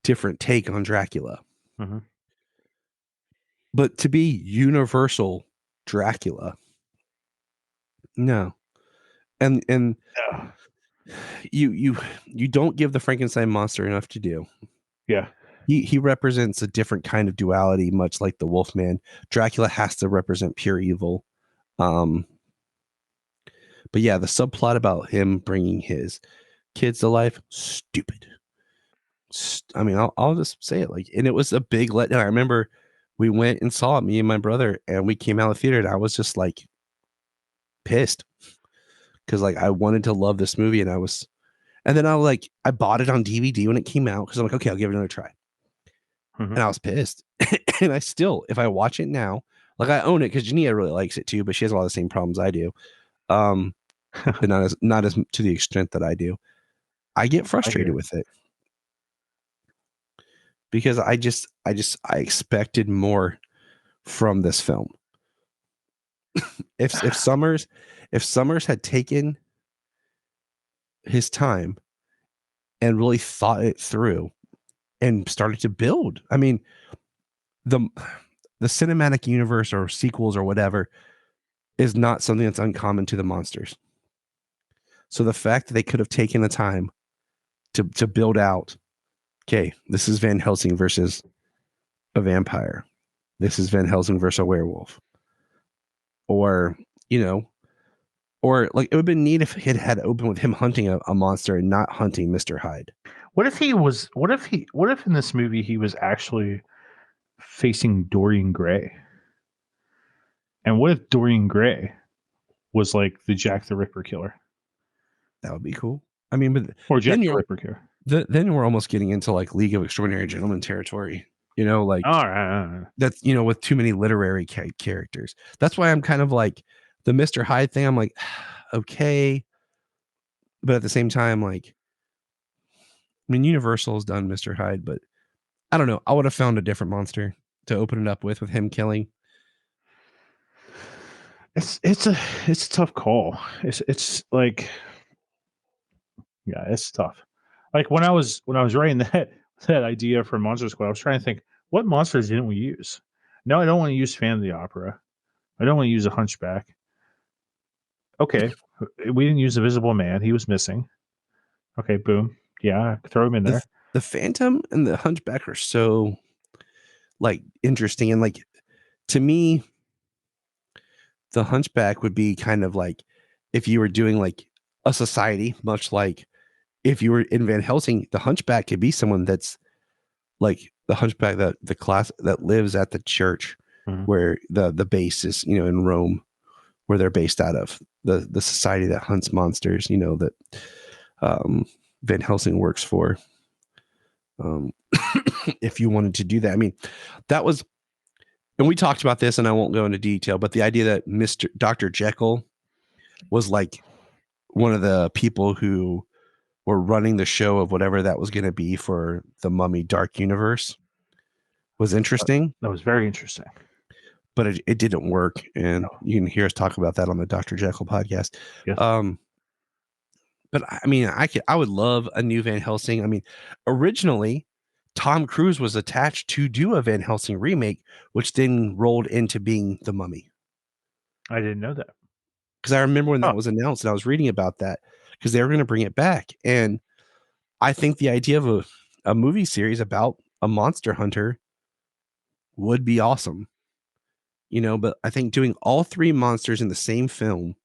different take on Dracula. Mm-hmm. But to be universal Dracula, no. And you don't give the Frankenstein monster enough to do. Yeah. He represents a different kind of duality, much like the Wolfman. Dracula has to represent pure evil. But yeah, the subplot about him bringing his kids to life, stupid. I mean, I'll just say it, like, and it was a big letdown. I remember we went and saw it, me and my brother, and we came out of the theater, and I was just like pissed because like I wanted to love this movie, and then I bought it on DVD when it came out because I'm like, okay, I'll give it another try. Mhm. And I was pissed. And I still, if I watch it now, like I own it because Jania really likes it too, but she has a lot of the same problems I do. But not as to the extent that I do. I get frustrated with it because I expected more from this film. If Summers had taken his time and really thought it through and started to build, I mean, the cinematic universe or sequels or whatever is not something that's uncommon to the monsters. So the fact that they could have taken the time to build out, okay, this is Van Helsing versus a vampire. This is Van Helsing versus a werewolf. Or, or like it would have been neat if it had opened with him hunting a monster and not hunting Mr. Hyde. What if in this movie he was actually facing Dorian Gray? And what if Dorian Gray was like the Jack the Ripper killer? That would be cool. I mean, but Or Jack the Ripper killer. Then we're almost getting into like League of Extraordinary Gentlemen territory, like all right. That's, with too many literary characters. That's why I'm kind of like the Mr. Hyde thing. I'm like, okay. But at the same time, like, I mean, Universal has done Mr. Hyde, but I don't know. I would have found a different monster to open it up with him killing. It's a tough call. It's like, yeah, it's tough. Like when I was writing that idea for Monster Squad, I was trying to think, what monsters didn't we use? No, I don't want to use Phantom of the Opera. I don't want to use a Hunchback. Okay, we didn't use the Visible Man. He was missing. Okay, boom. Yeah, throw him in there. The Phantom and the Hunchback are so like interesting, and like to me, the Hunchback would be kind of like if you were doing like a society, much like if you were in Van Helsing, the Hunchback could be someone that's like the Hunchback, the class that lives at the church where the base is, in Rome, where they're based out of, the society that hunts monsters, that Van Helsing works for. If you wanted to do that, I mean, that was, and we talked about this, and I won't go into detail, but the idea that Dr. Jekyll was like one of the people who were running the show of whatever that was going to be for the Mummy Dark Universe was interesting. That was very interesting. But it didn't work. And you can hear us talk about that on the Dr. Jekyll podcast. Yes. But I mean, I would love a new Van Helsing. I mean, originally, Tom Cruise was attached to do a Van Helsing remake, which then rolled into being The Mummy. I didn't know that. Because I remember when that was announced, and I was reading about that because they were going to bring it back. And I think the idea of a movie series about a monster hunter would be awesome. But I think doing all three monsters in the same film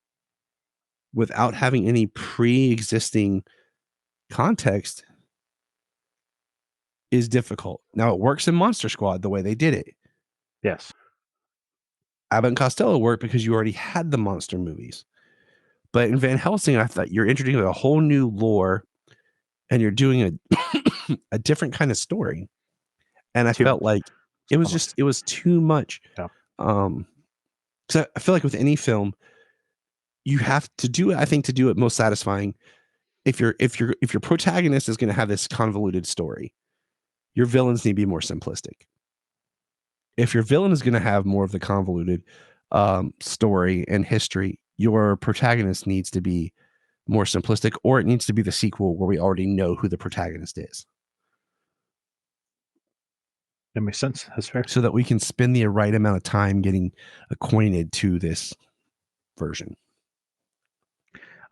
without having any pre-existing context is difficult. Now it works in Monster Squad the way they did it. Yes. Abbott and Costello worked because you already had the monster movies. But in Van Helsing, I thought you're introducing a whole new lore and you're doing a different kind of story. And I felt like it was too much. Yeah. So I feel like with any film, you have to do it. I think to do it most satisfying, if your protagonist is going to have this convoluted story, your villains need to be more simplistic. If your villain is going to have more of the convoluted story and history, your protagonist needs to be more simplistic, or it needs to be the sequel where we already know who the protagonist is. That makes sense. That's fair. So that we can spend the right amount of time getting acquainted to this version.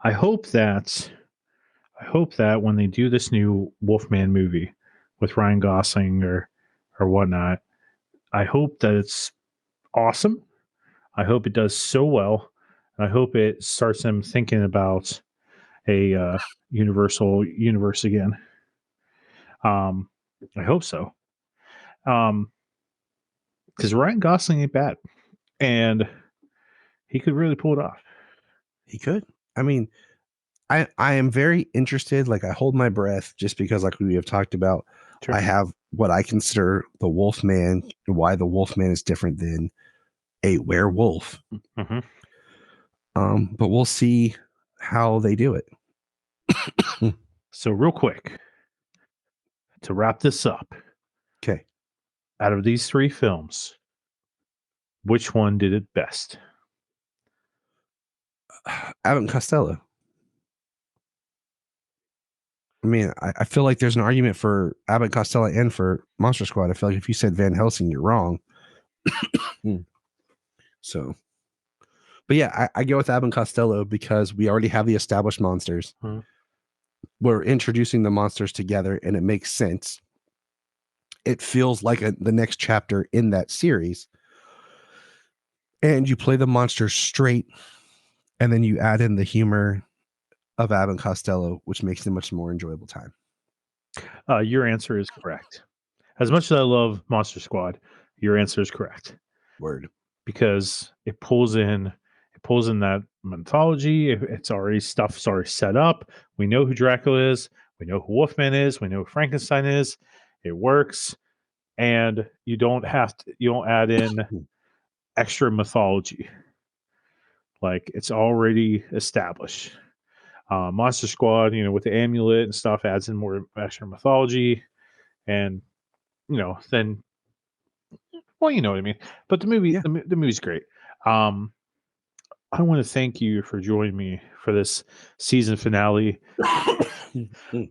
I hope that I hope that when they do this new Wolfman movie with Ryan Gosling or whatnot, I hope that it's awesome. I hope it does so well. And I hope it starts them thinking about a universal universe again. I hope so. Because Ryan Gosling ain't bad, and he could really pull it off. He could. I mean, I am very interested. Like, I hold my breath just because, like we have talked about, Sure. I have what I consider the Wolfman and why the Wolfman is different than a werewolf. Mm-hmm. But we'll see how they do it. So real quick, to wrap this up, Okay. out of these three films, which one did it best? Abbott and Costello. I mean, I feel like there's an argument for Abbott, Costello, and for Monster Squad. I feel like if you said Van Helsing, you're wrong. So, but yeah, I go with Abbott and Costello because we already have the established monsters. Hmm. We're introducing the monsters together, and it makes sense. It feels like the next chapter in that series. And you play the monsters straight, and then you add in the humor of Abbott and Costello, which makes it a much more enjoyable time. Your answer is correct. As much as I love Monster Squad, your answer is correct. Word. Because it pulls in that mythology. It's already stuff's already set up. We know who Dracula is. We know who Wolfman is. We know who Frankenstein is. It works, and you don't add in extra mythology. Like, it's already established. Monster Squad, with the amulet and stuff, adds in more extra mythology, and then, well, you know what I mean. But the movie, Yeah. the movie's great. I want to thank you for joining me for this season finale.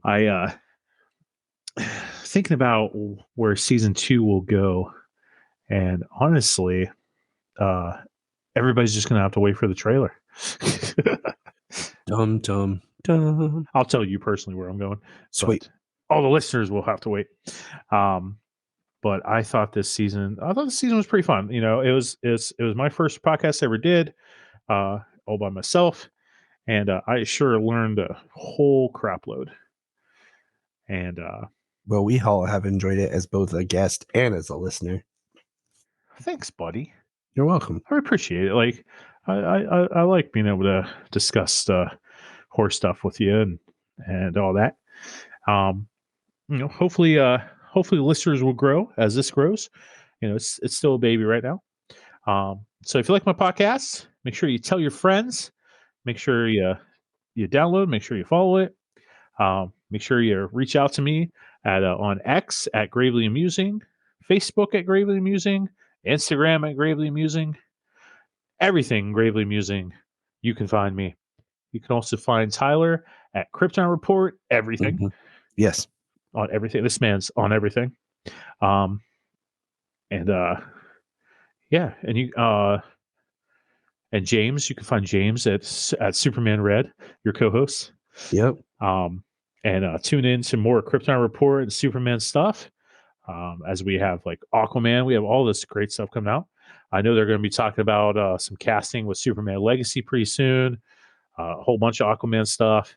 I thinking about where season 2 will go, and honestly, everybody's just gonna have to wait for the trailer. Dum dum dum. I'll tell you personally where I'm going. Sweet. All the listeners will have to wait. But I thought this season was pretty fun. It was my first podcast I ever did, all by myself, and I sure learned a whole crap load. And Well, we all have enjoyed it as both a guest and as a listener. thanks, buddy. You're welcome. I appreciate it. Like, I like being able to discuss horror stuff with you and all that. Hopefully listeners will grow as this grows. It's still a baby right now. So if you like my podcast, make sure you tell your friends. Make sure you download. Make sure you follow it. Make sure you reach out to me on X at Gravely Amusing, Facebook at Gravely Amusing, Instagram at Gravely Amusing, everything Gravely Amusing. You can find me. You can also find Tyler at Krypton Report. Everything. Mm-hmm. Yes. On everything. This man's on everything. Yeah, and you and James, you can find James at Superman Red, your co-host. Yep. And tune in to more Krypton Report and Superman stuff. As we have like Aquaman, we have all this great stuff coming out. I know they're going to be talking about some casting with Superman Legacy pretty soon. A whole bunch of Aquaman stuff.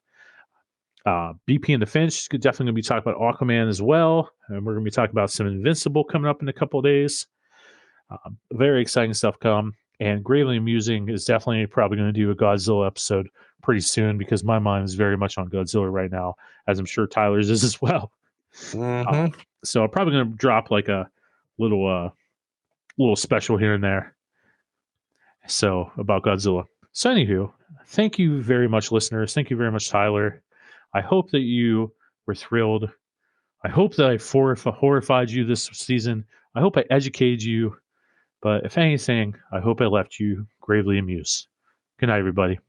BP and the Finch is definitely going to be talking about Aquaman as well. And we're going to be talking about some Invincible coming up in a couple of days. Very exciting stuff come. And Gravely Amusing is definitely probably going to do a Godzilla episode pretty soon because my mind is very much on Godzilla right now, as I'm sure Tyler's is as well. Mm-hmm. So I'm probably going to drop like a little special here and there. So about Godzilla. So anywho, thank you very much, listeners. Thank you very much, Tyler. I hope that you were thrilled. I hope that I horrified you this season. I hope I educated you. But if anything, I hope I left you gravely amused. Good night, everybody.